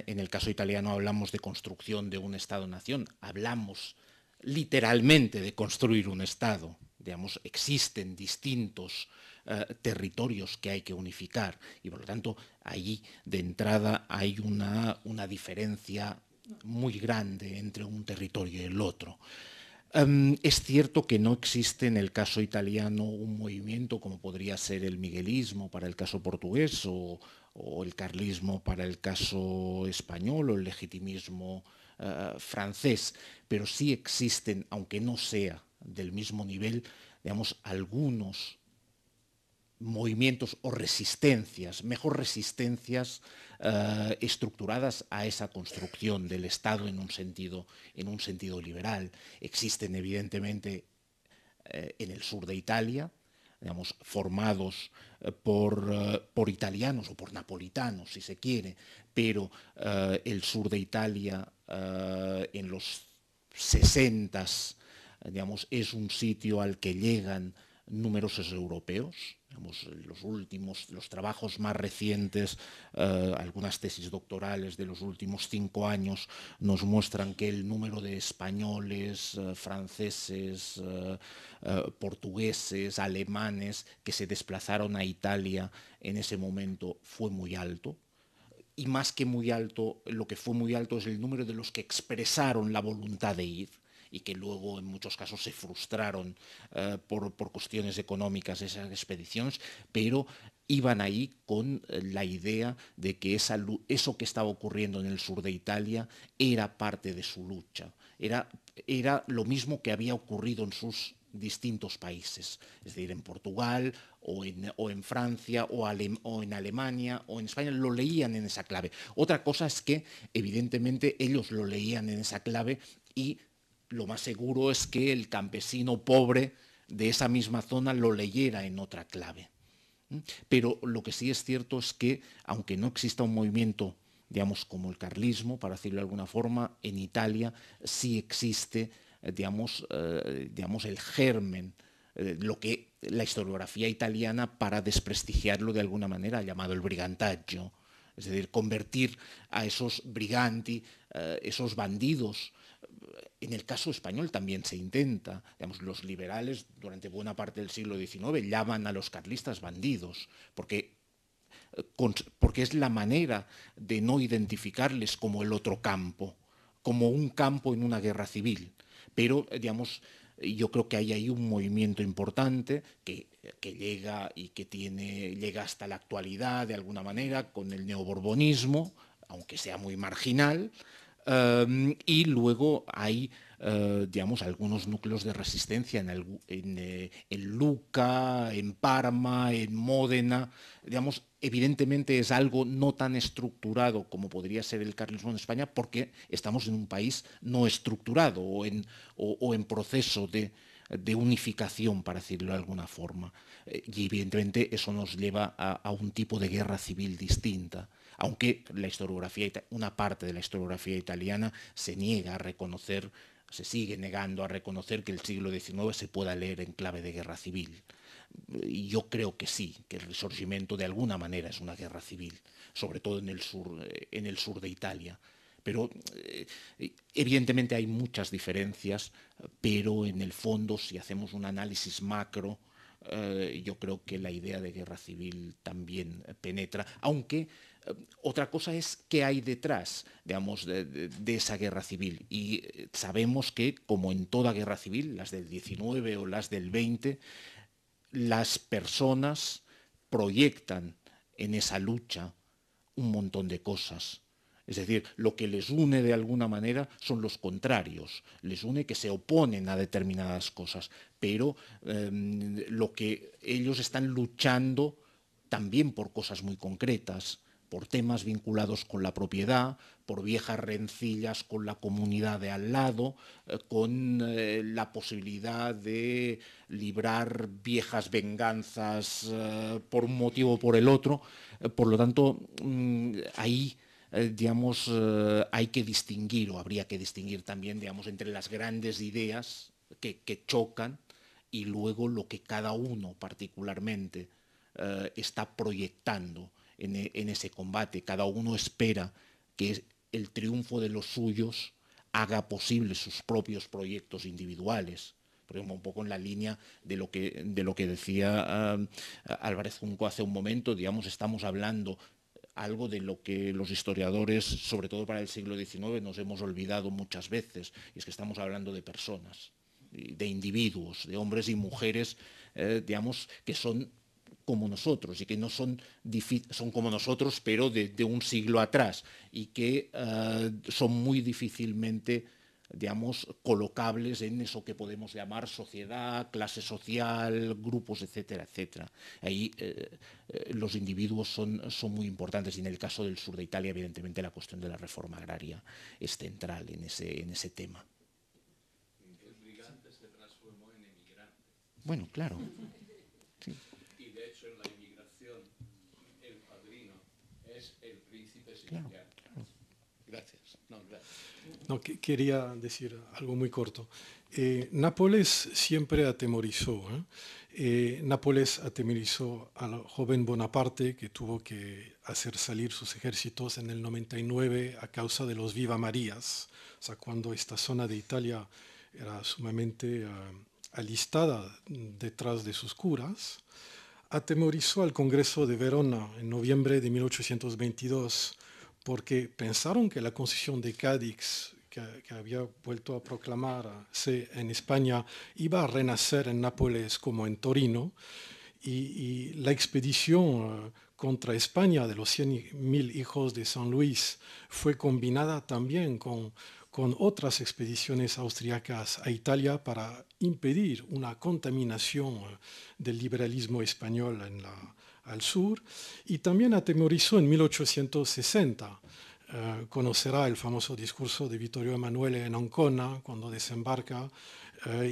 en el caso italiano hablamos de construcción de un Estado-nación, hablamos literalmente de construir un Estado. Digamos, existen distintos territorios que hay que unificar y por lo tanto ahí de entrada hay una diferencia muy grande entre un territorio y el otro. Es cierto que no existe en el caso italiano un movimiento como podría ser el miguelismo para el caso portugués o el carlismo para el caso español o el legitimismo francés, pero sí existen, aunque no sea del mismo nivel, digamos, algunos movimientos o resistencias, mejor resistencias estructuradas a esa construcción del Estado en un sentido liberal. Existen evidentemente en el sur de Italia, digamos, formados por italianos o por napolitanos, si se quiere, pero el sur de Italia en los 60s, digamos, es un sitio al que llegan numerosos europeos. Digamos, los trabajos más recientes, algunas tesis doctorales de los últimos 5 años nos muestran que el número de españoles, franceses, portugueses, alemanes que se desplazaron a Italia en ese momento fue muy alto. Y más que muy alto, lo que fue muy alto es el número de los que expresaron la voluntad de ir y que luego en muchos casos se frustraron por cuestiones económicas esas expediciones, pero iban ahí con la idea de que eso que estaba ocurriendo en el sur de Italia era parte de su lucha, era lo mismo que había ocurrido en sus distintos países, es decir, en Portugal o en Francia o en Alemania o en España, lo leían en esa clave. Otra cosa es que evidentemente ellos lo leían en esa clave y lo más seguro es que el campesino pobre de esa misma zona lo leyera en otra clave. Pero lo que sí es cierto es que, aunque no exista un movimiento, digamos, como el carlismo, para decirlo de alguna forma, en Italia sí existe, digamos, el germen, lo que la historiografía italiana, para desprestigiarlo de alguna manera, ha llamado el brigantaggio. Es decir, convertir a esos briganti, esos bandidos. En el caso español también se intenta. Digamos, los liberales durante buena parte del siglo XIX llaman a los carlistas bandidos, porque es la manera de no identificarles como el otro campo, como un campo en una guerra civil. Pero, digamos, yo creo que hay ahí un movimiento importante que llega y que llega hasta la actualidad de alguna manera con el neoborbonismo, aunque sea muy marginal, y luego hay digamos, algunos núcleos de resistencia en Lucca, en Parma, en Módena. Digamos, evidentemente es algo no tan estructurado como podría ser el carlismo en España, porque estamos en un país no estructurado o en proceso de unificación, para decirlo de alguna forma. Y evidentemente eso nos lleva a un tipo de guerra civil distinta, aunque una parte de la historiografía italiana se sigue negando a reconocer que el siglo XIX se pueda leer en clave de guerra civil. Y yo creo que sí, que el Risorgimento de alguna manera es una guerra civil, sobre todo en el sur de Italia. Pero evidentemente hay muchas diferencias, pero en el fondo, si hacemos un análisis macro, yo creo que la idea de guerra civil también penetra, aunque Otra cosa es qué hay detrás, digamos, de esa guerra civil. Y sabemos que, como en toda guerra civil, las del 19 o las del 20, las personas proyectan en esa lucha un montón de cosas. Es decir, lo que les une de alguna manera son los contrarios, les une que se oponen a determinadas cosas, pero lo que ellos están luchando también por cosas muy concretas, por temas vinculados con la propiedad, por viejas rencillas con la comunidad de al lado, con la posibilidad de librar viejas venganzas por un motivo o por el otro. Por lo tanto, ahí digamos, hay que distinguir, o habría que distinguir también, digamos, entre las grandes ideas que chocan y luego lo que cada uno particularmente está proyectando en ese combate. Cada uno espera que el triunfo de los suyos haga posible sus propios proyectos individuales. Por ejemplo, un poco en la línea de lo que decía Álvarez Junco hace un momento, digamos, estamos hablando algo de lo que los historiadores, sobre todo para el siglo XIX, nos hemos olvidado muchas veces, y es que estamos hablando de personas, de individuos, de hombres y mujeres, digamos, que son como nosotros y que no son como nosotros, pero de un siglo atrás, y que son muy difícilmente, digamos, colocables en eso que podemos llamar sociedad, clase social, grupos, etcétera, etcétera. Ahí los individuos son muy importantes, y en el caso del sur de Italia, evidentemente, la cuestión de la reforma agraria es central en ese tema. El brigante se transformó en emigrante. Bueno, claro. Sí. Y de hecho en la inmigración el padrino es el príncipe siciliano. Claro, claro. Gracias. No, gracias. No, quería decir algo muy corto. Nápoles siempre atemorizó. Nápoles atemorizó al joven Bonaparte, que tuvo que hacer salir sus ejércitos en el 99 a causa de los Viva Marías. O sea, cuando esta zona de Italia era sumamente alistada detrás de sus curas. Atemorizó al Congreso de Verona en noviembre de 1822 porque pensaron que la Concesión de Cádiz, que había vuelto a proclamarse en España, iba a renacer en Nápoles como en Torino, y la expedición contra España de los 100.000 hijos de San Luis fue combinada también con otras expediciones austriacas a Italia para impedir una contaminación del liberalismo español al sur, y también atemorizó en 1860. Conocerá el famoso discurso de Vittorio Emanuele en Ancona cuando desembarca,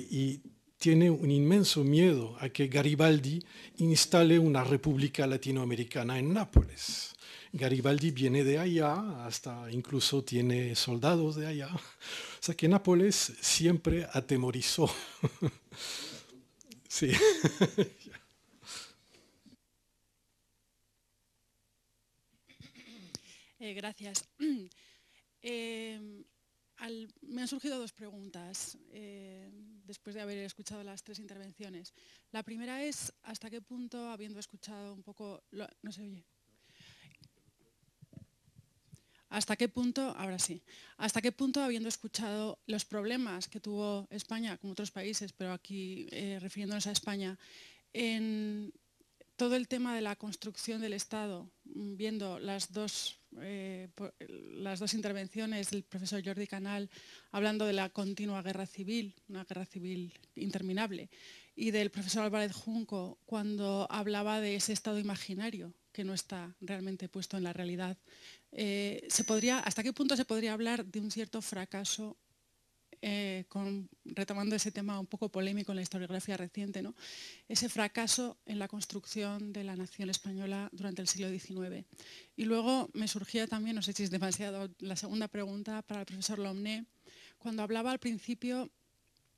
y tiene un inmenso miedo a que Garibaldi instale una república latinoamericana en Nápoles. Garibaldi viene de allá, hasta incluso tiene soldados de allá. O sea que Nápoles siempre atemorizó. Sí. Gracias. Me han surgido dos preguntas después de haber escuchado las tres intervenciones. La primera es, ¿hasta qué punto, habiendo escuchado un poco... ¿No se oye? ¿Hasta qué punto, ahora sí, hasta qué punto, habiendo escuchado los problemas que tuvo España, como otros países, pero aquí refiriéndonos a España, en todo el tema de la construcción del Estado, viendo las dos intervenciones del profesor Jordi Canal hablando de la continua guerra civil, una guerra civil interminable, y del profesor Álvarez Junco cuando hablaba de ese Estado imaginario que no está realmente puesto en la realidad, ¿hasta qué punto se podría hablar de un cierto fracaso? Retomando ese tema un poco polémico en la historiografía reciente, ¿no? Ese fracaso en la construcción de la nación española durante el siglo XIX. Y luego me surgía también, no sé si es demasiado, la segunda pregunta para el profesor Lomné. Cuando hablaba al principio,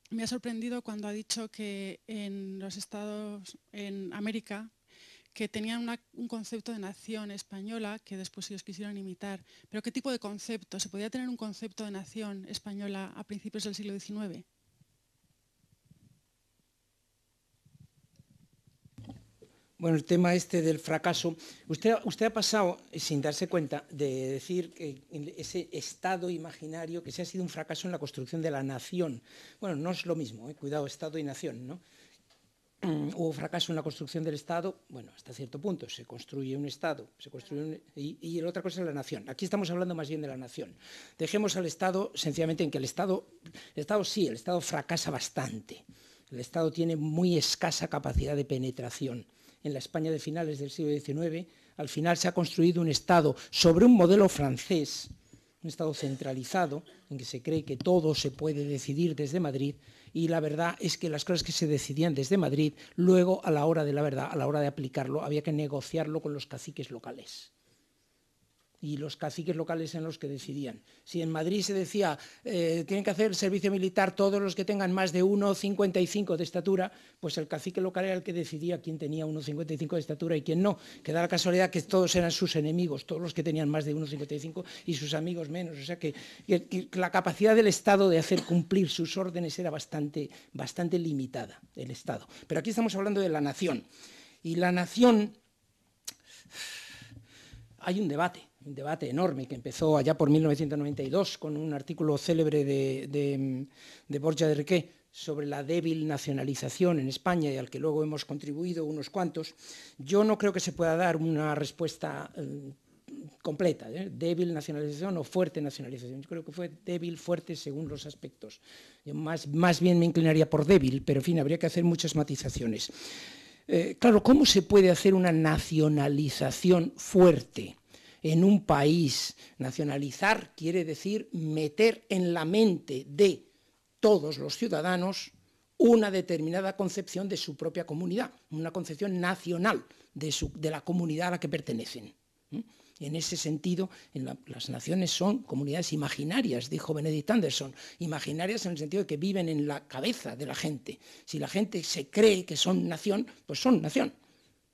me ha sorprendido cuando ha dicho que en los estados, en América, que tenían un concepto de nación española que después ellos quisieron imitar. ¿Pero qué tipo de concepto? ¿Se podía tener un concepto de nación española a principios del siglo XIX? Bueno, el tema este del fracaso, usted ha pasado, sin darse cuenta, de decir que ese estado imaginario, que se ha sido un fracaso en la construcción de la nación. Bueno, no es lo mismo, cuidado, estado y nación, ¿no? Hubo fracaso en la construcción del Estado, bueno, hasta cierto punto, se construye un Estado, y la otra cosa es la nación. Aquí estamos hablando más bien de la nación. Dejemos al Estado sencillamente en que el Estado fracasa bastante. El Estado tiene muy escasa capacidad de penetración. En la España de finales del siglo XIX, al final se ha construido un Estado sobre un modelo francés, un Estado centralizado, en que se cree que todo se puede decidir desde Madrid, y la verdad es que las cosas que se decidían desde Madrid, luego a la hora de la verdad, a la hora de aplicarlo, había que negociarlo con los caciques locales. Y los caciques locales eran los que decidían. Si en Madrid se decía, tienen que hacer servicio militar todos los que tengan más de 1,55 de estatura, pues el cacique local era el que decidía quién tenía 1,55 de estatura y quién no. Que da la casualidad que todos eran sus enemigos, todos los que tenían más de 1,55 y sus amigos menos. O sea que la capacidad del Estado de hacer cumplir sus órdenes era bastante limitada, el Estado. Pero aquí estamos hablando de la nación. Y la nación, hay un debate enorme que empezó allá por 1992 con un artículo célebre de Borja de Riqué sobre la débil nacionalización en España y al que luego hemos contribuido unos cuantos. Yo no creo que se pueda dar una respuesta completa, débil nacionalización o fuerte nacionalización. Yo creo que fue débil, fuerte según los aspectos. Yo más bien me inclinaría por débil, pero en fin, habría que hacer muchas matizaciones. Claro, ¿cómo se puede hacer una nacionalización fuerte en un país? Nacionalizar quiere decir meter en la mente de todos los ciudadanos una determinada concepción de su propia comunidad, una concepción nacional de la comunidad a la que pertenecen. En ese sentido, las naciones son comunidades imaginarias, dijo Benedict Anderson, imaginarias en el sentido de que viven en la cabeza de la gente. Si la gente se cree que son nación, pues son nación.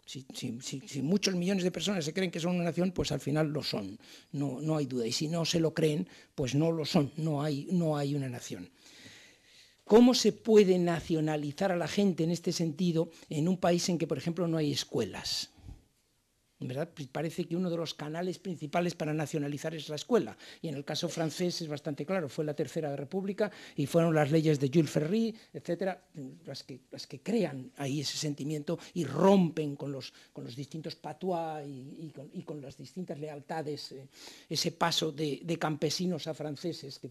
Si muchos millones de personas se creen que son una nación, pues al final lo son, no hay duda. Y si no se lo creen, pues no lo son, no hay una nación. ¿Cómo se puede nacionalizar a la gente en este sentido en un país en que, por ejemplo, no hay escuelas? ¿Verdad? Parece que uno de los canales principales para nacionalizar es la escuela, y en el caso francés es bastante claro, fue la Tercera República y fueron las leyes de Jules Ferry, etcétera, las que crean ahí ese sentimiento y rompen con los distintos patois y con las distintas lealtades, ese paso de campesinos a franceses que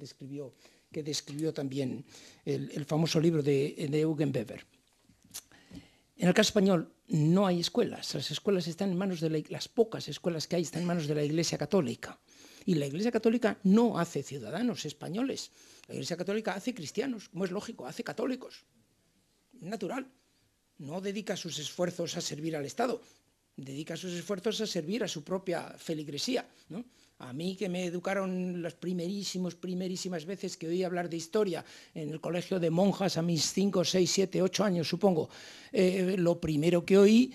describió también el famoso libro de Eugen Weber. En el caso español no hay escuelas, las escuelas están en manos las pocas escuelas que hay están en manos de la Iglesia Católica. Y la Iglesia Católica no hace ciudadanos españoles, la Iglesia Católica hace cristianos, como es lógico, hace católicos, natural. No dedica sus esfuerzos a servir al Estado, dedica sus esfuerzos a servir a su propia feligresía, ¿no? A mí, que me educaron las primerísimas veces que oí hablar de historia en el colegio de monjas a mis 5, 6, 7, 8 años, supongo, lo primero que oí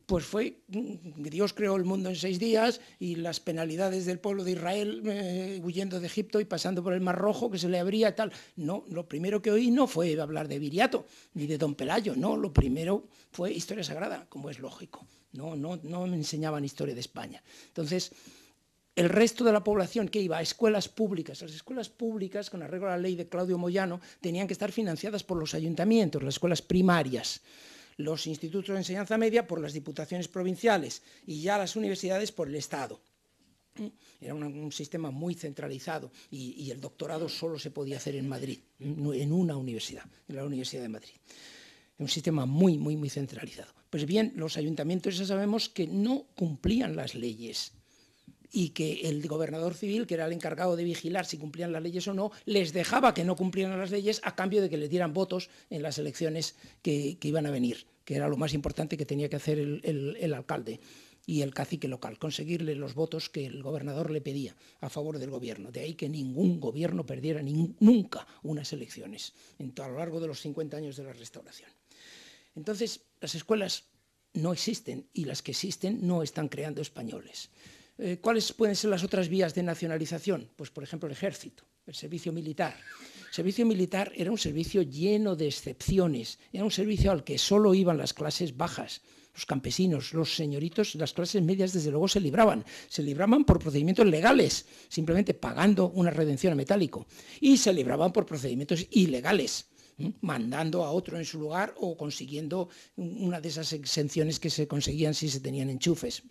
pues fue que Dios creó el mundo en 6 días y las penalidades del pueblo de Israel huyendo de Egipto y pasando por el Mar Rojo que se le abría y tal. No, lo primero que oí no fue hablar de Viriato ni de Don Pelayo, no, lo primero fue historia sagrada, como es lógico. No me enseñaban historia de España. Entonces, el resto de la población que iba a escuelas públicas, las escuelas públicas, con arreglo a la ley de Claudio Moyano, tenían que estar financiadas por los ayuntamientos, las escuelas primarias, los institutos de enseñanza media por las diputaciones provinciales y ya las universidades por el Estado. Era un sistema muy centralizado y el doctorado solo se podía hacer en Madrid, en una universidad, en la Universidad de Madrid. Un sistema muy centralizado. Pues bien, los ayuntamientos ya sabemos que no cumplían las leyes y que el gobernador civil, que era el encargado de vigilar si cumplían las leyes o no, les dejaba que no cumplieran las leyes a cambio de que les dieran votos en las elecciones que iban a venir, que era lo más importante que tenía que hacer el alcalde y el cacique local, conseguirle los votos que el gobernador le pedía a favor del gobierno. De ahí que ningún gobierno perdiera nunca unas elecciones a lo largo de los 50 años de la Restauración. Entonces, las escuelas no existen y las que existen no están creando españoles. ¿Cuáles pueden ser las otras vías de nacionalización? Pues, por ejemplo, el ejército, el servicio militar. El servicio militar era un servicio lleno de excepciones, era un servicio al que solo iban las clases bajas. los campesinos, los señoritos, las clases medias desde luego se libraban por procedimientos legales, simplemente pagando una redención a metálico, y se libraban por procedimientos ilegales, mandando a otro en su lugar o consiguiendo una de esas exenciones que se conseguían si se tenían enchufes.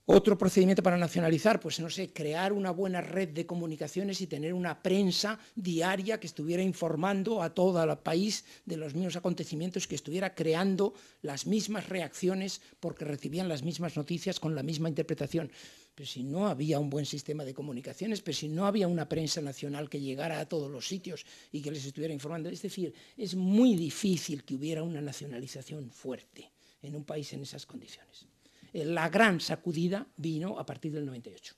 Otro procedimiento para nacionalizar, pues no sé, crear una buena red de comunicaciones y tener una prensa diaria que estuviera informando a todo el país de los mismos acontecimientos, que estuviera creando las mismas reacciones porque recibían las mismas noticias con la misma interpretación. Pero si no había un buen sistema de comunicaciones, pero si no había una prensa nacional que llegara a todos los sitios y que les estuviera informando, es decir, es muy difícil que hubiera una nacionalización fuerte en un país en esas condiciones. La gran sacudida vino a partir del 98.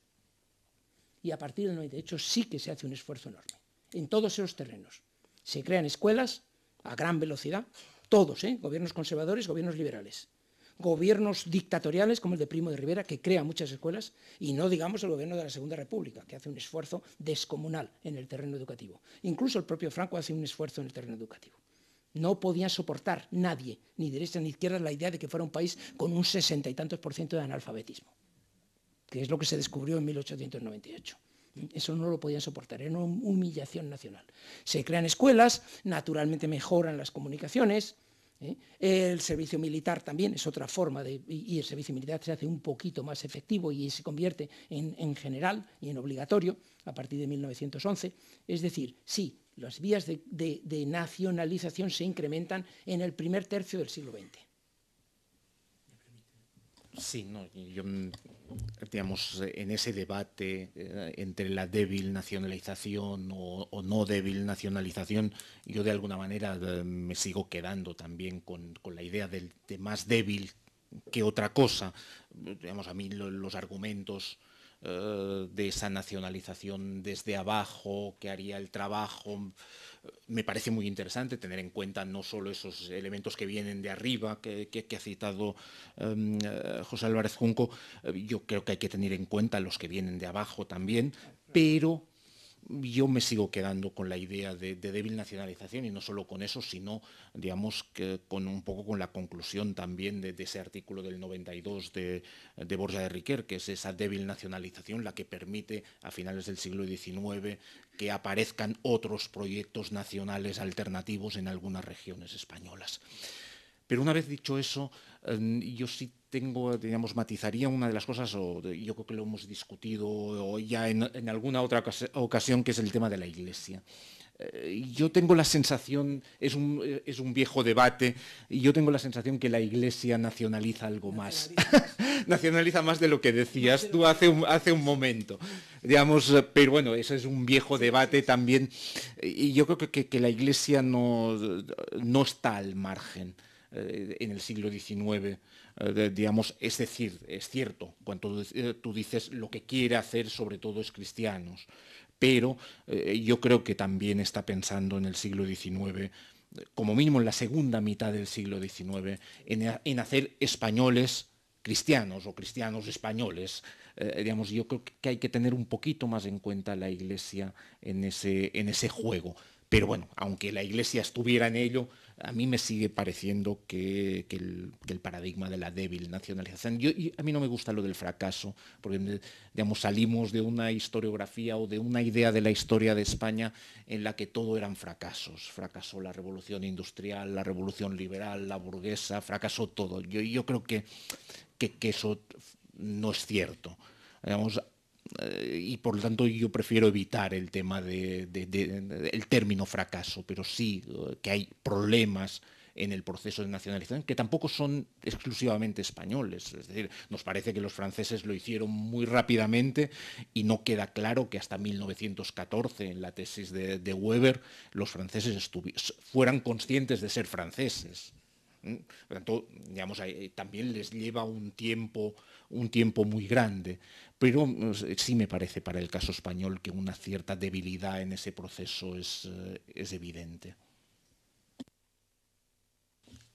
Y a partir del 98 sí que se hace un esfuerzo enorme, en todos esos terrenos. Se crean escuelas a gran velocidad, todos, gobiernos conservadores, gobiernos liberales. Gobiernos dictatoriales como el de Primo de Rivera, que crea muchas escuelas, y no digamos el gobierno de la Segunda República, que hace un esfuerzo descomunal en el terreno educativo. Incluso el propio Franco hace un esfuerzo en el terreno educativo. No podían soportar nadie, ni derecha ni izquierda, la idea de que fuera un país con un 60 y tantos % de analfabetismo, que es lo que se descubrió en 1898. Eso no lo podían soportar, era una humillación nacional. Se crean escuelas, naturalmente mejoran las comunicaciones, el servicio militar también es otra forma, y el servicio militar se hace un poquito más efectivo y se convierte en general y en obligatorio a partir de 1911. Es decir, sí, las vías de nacionalización se incrementan en el primer tercio del siglo XX. Sí, no, yo, digamos, en ese debate entre la débil nacionalización o no débil nacionalización, yo de alguna manera me sigo quedando también con la idea de más débil que otra cosa. Digamos, a mí los argumentos de esa nacionalización desde abajo, que haría el trabajo, me parece muy interesante tener en cuenta no solo esos elementos que vienen de arriba, que ha citado José Álvarez Junco. Yo creo que hay que tener en cuenta los que vienen de abajo también, pero yo me sigo quedando con la idea de débil nacionalización, y no solo con eso, sino, digamos, que con un poco con la conclusión también de ese artículo del 92 de Borja de Riquer, que es esa débil nacionalización la que permite a finales del siglo XIX que aparezcan otros proyectos nacionales alternativos en algunas regiones españolas. Pero una vez dicho eso, yo sí tengo, digamos, matizaría una de las cosas, yo creo que lo hemos discutido ya en alguna otra ocasión, que es el tema de la Iglesia. Yo tengo la sensación, es un viejo debate, y yo tengo la sensación que la Iglesia nacionaliza algo más. Nacionaliza más de lo que decías tú hace un momento. Digamos, pero bueno, eso es un viejo debate también. Y yo creo que la Iglesia no está al margen en el siglo XIX. Digamos, es decir, es cierto, cuando tú dices lo que quiere hacer sobre todo es cristianos, pero yo creo que también está pensando en el siglo XIX, como mínimo en la segunda mitad del siglo XIX, en hacer españoles cristianos o cristianos españoles. Digamos, yo creo que hay que tener un poquito más en cuenta la Iglesia en ese juego. Pero bueno, aunque la Iglesia estuviera en ello, a mí me sigue pareciendo que el paradigma de la débil nacionalización, a mí no me gusta lo del fracaso, porque, digamos, salimos de una historiografía o de una idea de la historia de España en la que todo eran fracasos. Fracasó la revolución industrial, la revolución liberal, la burguesa, fracasó todo. Yo creo que eso no es cierto. Digamos, y por lo tanto yo prefiero evitar el tema el término fracaso, pero sí que hay problemas en el proceso de nacionalización que tampoco son exclusivamente españoles. Es decir, nos parece que los franceses lo hicieron muy rápidamente y no queda claro que hasta 1914, en la tesis de Weber, los franceses fueran conscientes de ser franceses. Por lo tanto, digamos, también les lleva un tiempo muy grande, pero sí me parece para el caso español que una cierta debilidad en ese proceso es evidente.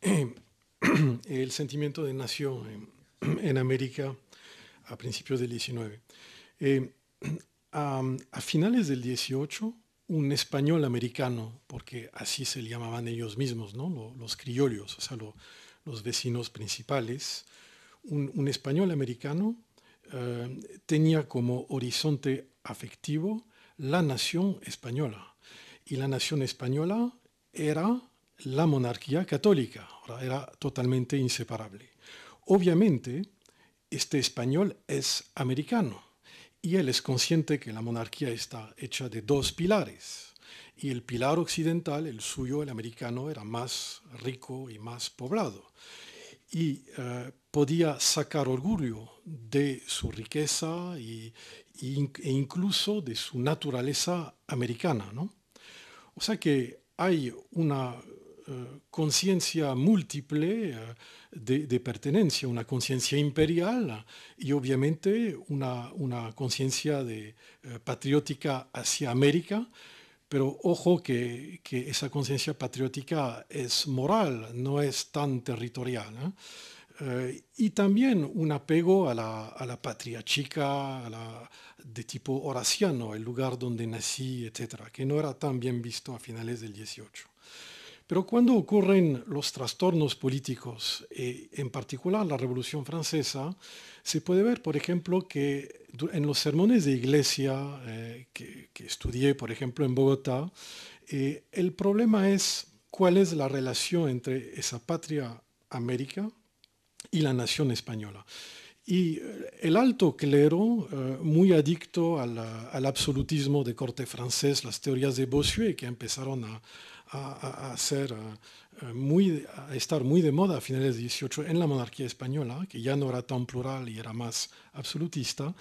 El sentimiento de nación en América a principios del XIX. A finales del 18, un español americano, porque así se llamaban ellos mismos, ¿no? Los criollos, o sea, los vecinos principales, un español americano tenía como horizonte afectivo la nación española. Y la nación española era la monarquía católica, era totalmente inseparable. Obviamente, este español es americano y él es consciente que la monarquía está hecha de dos pilares. Y el pilar occidental, el suyo, el americano, era más rico y más poblado. Y podía sacar orgullo de su riqueza e incluso de su naturaleza americana, ¿no? O sea que hay una conciencia múltiple de pertenencia, una conciencia imperial y obviamente una conciencia patriótica hacia América, pero ojo que esa conciencia patriótica es moral, no es tan territorial, ¿eh? Y también un apego a la patria chica, de tipo horaciano, el lugar donde nací, etcétera, que no era tan bien visto a finales del 18. Pero cuando ocurren los trastornos políticos, en particular la Revolución Francesa, se puede ver, por ejemplo, que en los sermones de iglesia que estudié, por ejemplo, en Bogotá, el problema es cuál es la relación entre esa patria América y la nación española. Y el alto clero, muy adicto al absolutismo de corte francés, las teorías de Bossuet, que empezaron a estar muy de moda a finales del 18 en la monarquía española, que ya no era tan plural y era más absolutista,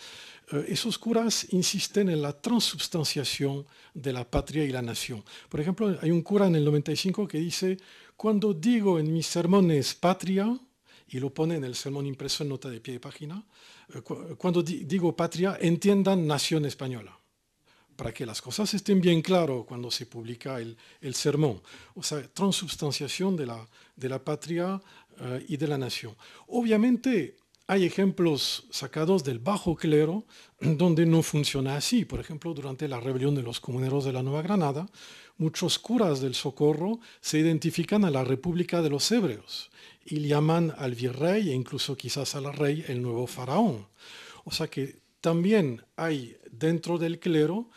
esos curas insisten en la transubstanciación de la patria y la nación. Por ejemplo, hay un cura en el 95 que dice, cuando digo en mis sermones patria, y lo pone en el sermón impreso en nota de pie de página, cuando digo patria, entiendan nación española, para que las cosas estén bien claras cuando se publica el sermón. O sea, transubstanciación de la patria y de la nación. Obviamente hay ejemplos sacados del bajo clero donde no funciona así. Por ejemplo, durante la rebelión de los comuneros de la Nueva Granada, muchos curas del Socorro se identifican a la República de los Hebreos y llaman al virrey e incluso quizás al rey el nuevo faraón. O sea que también hay dentro del clero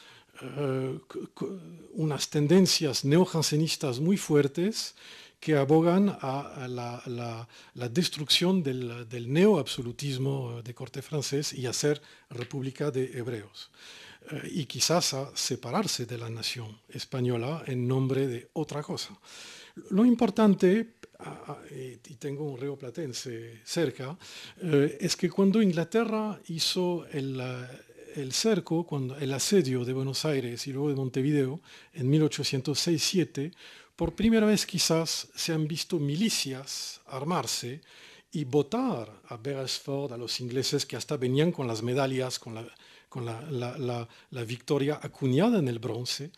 unas tendencias neojansenistas muy fuertes que abogan a la destrucción del neoabsolutismo de corte francés y a ser república de hebreos. Y quizás a separarse de la nación española en nombre de otra cosa. Lo importante, y tengo un rioplatense cerca, es que cuando Inglaterra hizo el cerco, el asedio de Buenos Aires y luego de Montevideo en 1806-7, por primera vez quizás se han visto milicias armarse y votar a Beresford, a los ingleses que hasta venían con las medallas, con la victoria acuñada en el bronce.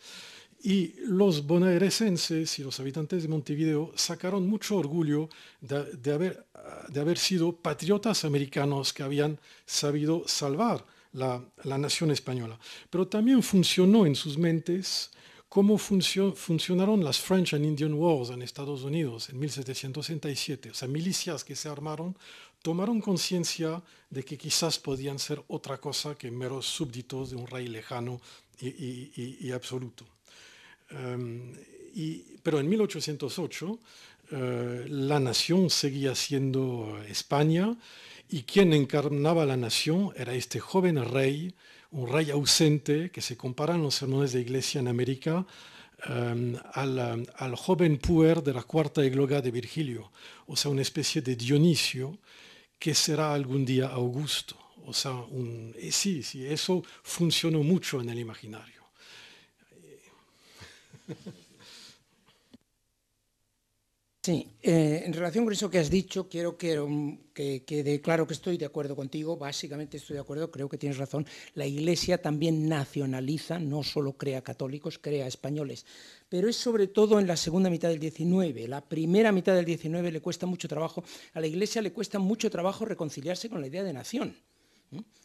Y los bonaerenses y los habitantes de Montevideo sacaron mucho orgullo de haber sido patriotas americanos que habían sabido salvar la nación española. Pero también funcionó en sus mentes cómo funcionaron las French and Indian Wars en Estados Unidos en 1767. O sea, milicias que se armaron tomaron conciencia de que quizás podían ser otra cosa que meros súbditos de un rey lejano y absoluto. Pero en 1808 la nación seguía siendo España y quien encarnaba la nación era este joven rey, un rey ausente que se compara en los sermones de iglesia en América al joven puer de la cuarta égloga de Virgilio, o sea, una especie de Dionisio que será algún día Augusto. O sea, sí, eso funcionó mucho en el imaginario. Sí, en relación con eso que has dicho, quiero que quede claro que estoy de acuerdo contigo, básicamente estoy de acuerdo, creo que tienes razón. La Iglesia también nacionaliza, no solo crea católicos, crea españoles, pero es sobre todo en la segunda mitad del 19. La primera mitad del 19 le cuesta mucho trabajo, a la Iglesia le cuesta mucho trabajo reconciliarse con la idea de nación.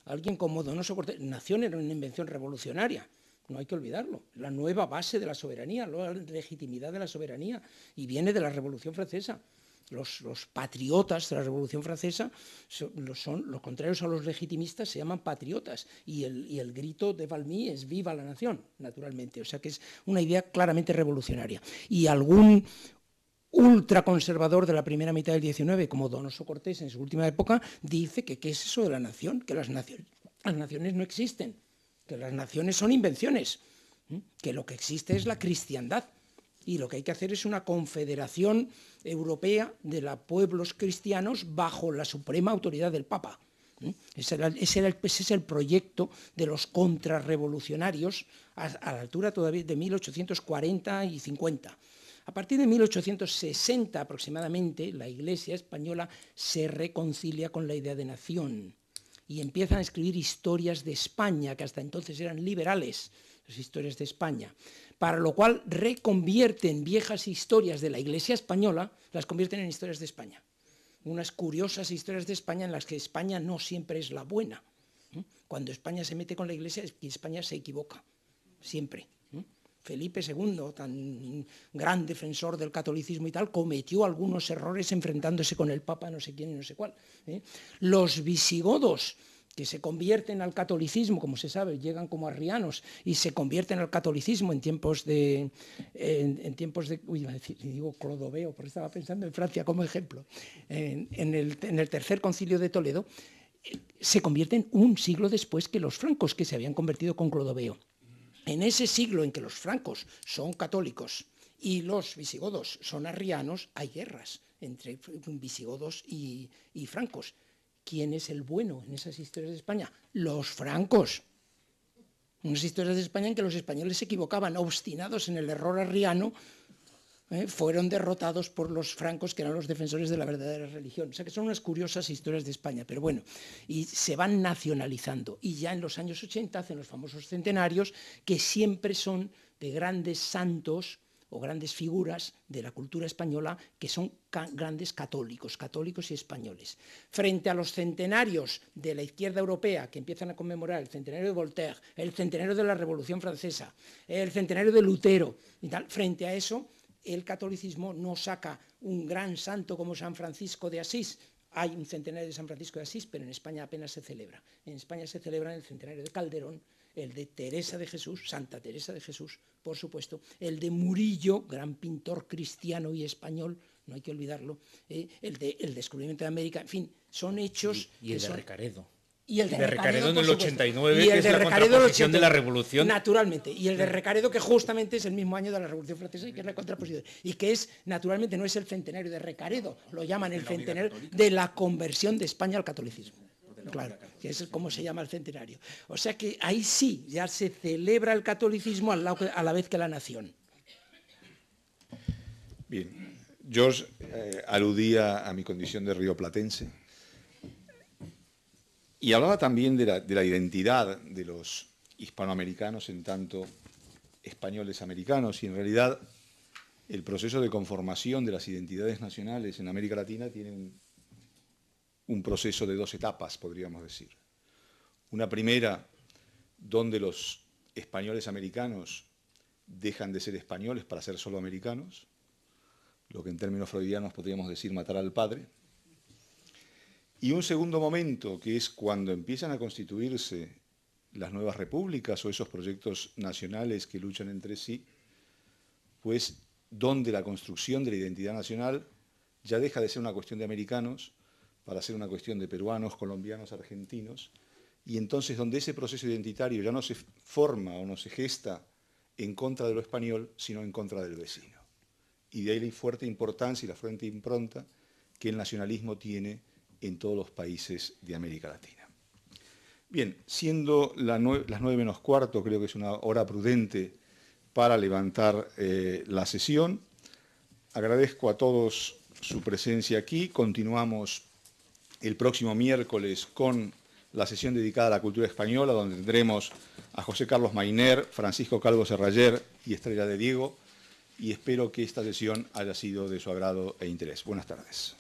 Alguien como Donoso Cortés, nación era una invención revolucionaria. No hay que olvidarlo, la nueva base de la soberanía, la legitimidad de la soberanía, y viene de la Revolución Francesa. los patriotas de la Revolución Francesa son los contrarios a los legitimistas, se llaman patriotas, y el grito de Valmy es viva la nación, naturalmente, o sea que es una idea claramente revolucionaria. Y algún ultraconservador de la primera mitad del XIX, como Donoso Cortés en su última época, dice que ¿qué es eso de la nación? Que las naciones no existen, que las naciones son invenciones, que lo que existe es la cristiandad y lo que hay que hacer es una confederación europea de los pueblos cristianos bajo la suprema autoridad del Papa. Ese es el proyecto de los contrarrevolucionarios a la altura todavía de 1840 y 50. A partir de 1860 aproximadamente, la Iglesia española se reconcilia con la idea de nación y empiezan a escribir historias de España, que hasta entonces eran liberales, las historias de España, para lo cual reconvierten viejas historias de la Iglesia española, las convierten en historias de España. Unas curiosas historias de España en las que España no siempre es la buena. Cuando España se mete con la Iglesia, España se equivoca, siempre. Felipe II, tan gran defensor del catolicismo y tal, cometió algunos errores enfrentándose con el Papa no sé quién y no sé cuál. Los visigodos, que se convierten al catolicismo, como se sabe, llegan como arrianos y se convierten al catolicismo en tiempos de uy, digo Clodoveo, porque estaba pensando en Francia como ejemplo, en el tercer concilio de Toledo, se convierten un siglo después que los francos, que se habían convertido con Clodoveo. En ese siglo en que los francos son católicos y los visigodos son arrianos, hay guerras entre visigodos y francos. ¿Quién es el bueno en esas historias de España? Los francos. Unas historias de España en que los españoles se equivocaban, obstinados en el error arriano, fueron derrotados por los francos, que eran los defensores de la verdadera religión. O sea que son unas curiosas historias de España, pero bueno, y se van nacionalizando. Y ya en los años 80 hacen los famosos centenarios, que siempre son de grandes santos o grandes figuras de la cultura española que son grandes católicos y españoles. Frente a los centenarios de la izquierda europea, que empiezan a conmemorar el centenario de Voltaire, el centenario de la Revolución Francesa, el centenario de Lutero y tal, frente a eso, el catolicismo no saca un gran santo como San Francisco de Asís. Hay un centenario de San Francisco de Asís, pero en España apenas se celebra. En España se celebra el centenario de Calderón, el de Teresa de Jesús, Santa Teresa de Jesús, por supuesto, el de Murillo, gran pintor cristiano y español, no hay que olvidarlo, el descubrimiento de América, en fin, son hechos... Y el de Recaredo. Y el de Recaredo en el 89, y el que es de la Recaredo contraposición de la Revolución. Naturalmente, y el de Recaredo, que justamente es el mismo año de la Revolución Francesa y que es la contraposición. Y que es, naturalmente, no es el centenario de Recaredo, lo llaman el centenario de la conversión de España al catolicismo. Claro, que es como se llama el centenario. O sea que ahí sí, ya se celebra el catolicismo a la vez que la nación. Bien, George aludía a mi condición de rioplatense y hablaba también de la identidad de los hispanoamericanos en tanto españoles americanos, y en realidad el proceso de conformación de las identidades nacionales en América Latina tiene un proceso de dos etapas, podríamos decir. Una primera, donde los españoles americanos dejan de ser españoles para ser solo americanos, lo que en términos freudianos podríamos decir matar al padre. Y un segundo momento, que es cuando empiezan a constituirse las nuevas repúblicas o esos proyectos nacionales que luchan entre sí, pues donde la construcción de la identidad nacional ya deja de ser una cuestión de americanos para ser una cuestión de peruanos, colombianos, argentinos, y entonces donde ese proceso identitario ya no se forma o no se gesta en contra de lo español, sino en contra del vecino. Y de ahí la fuerte importancia y la fuerte impronta que el nacionalismo tiene en todos los países de América Latina. Bien, siendo las 9 menos cuarto, creo que es una hora prudente para levantar la sesión. Agradezco a todos su presencia aquí. Continuamos el próximo miércoles con la sesión dedicada a la cultura española, donde tendremos a José Carlos Mainer, Francisco Calvo Serrayer y Estrella de Diego, y espero que esta sesión haya sido de su agrado e interés. Buenas tardes.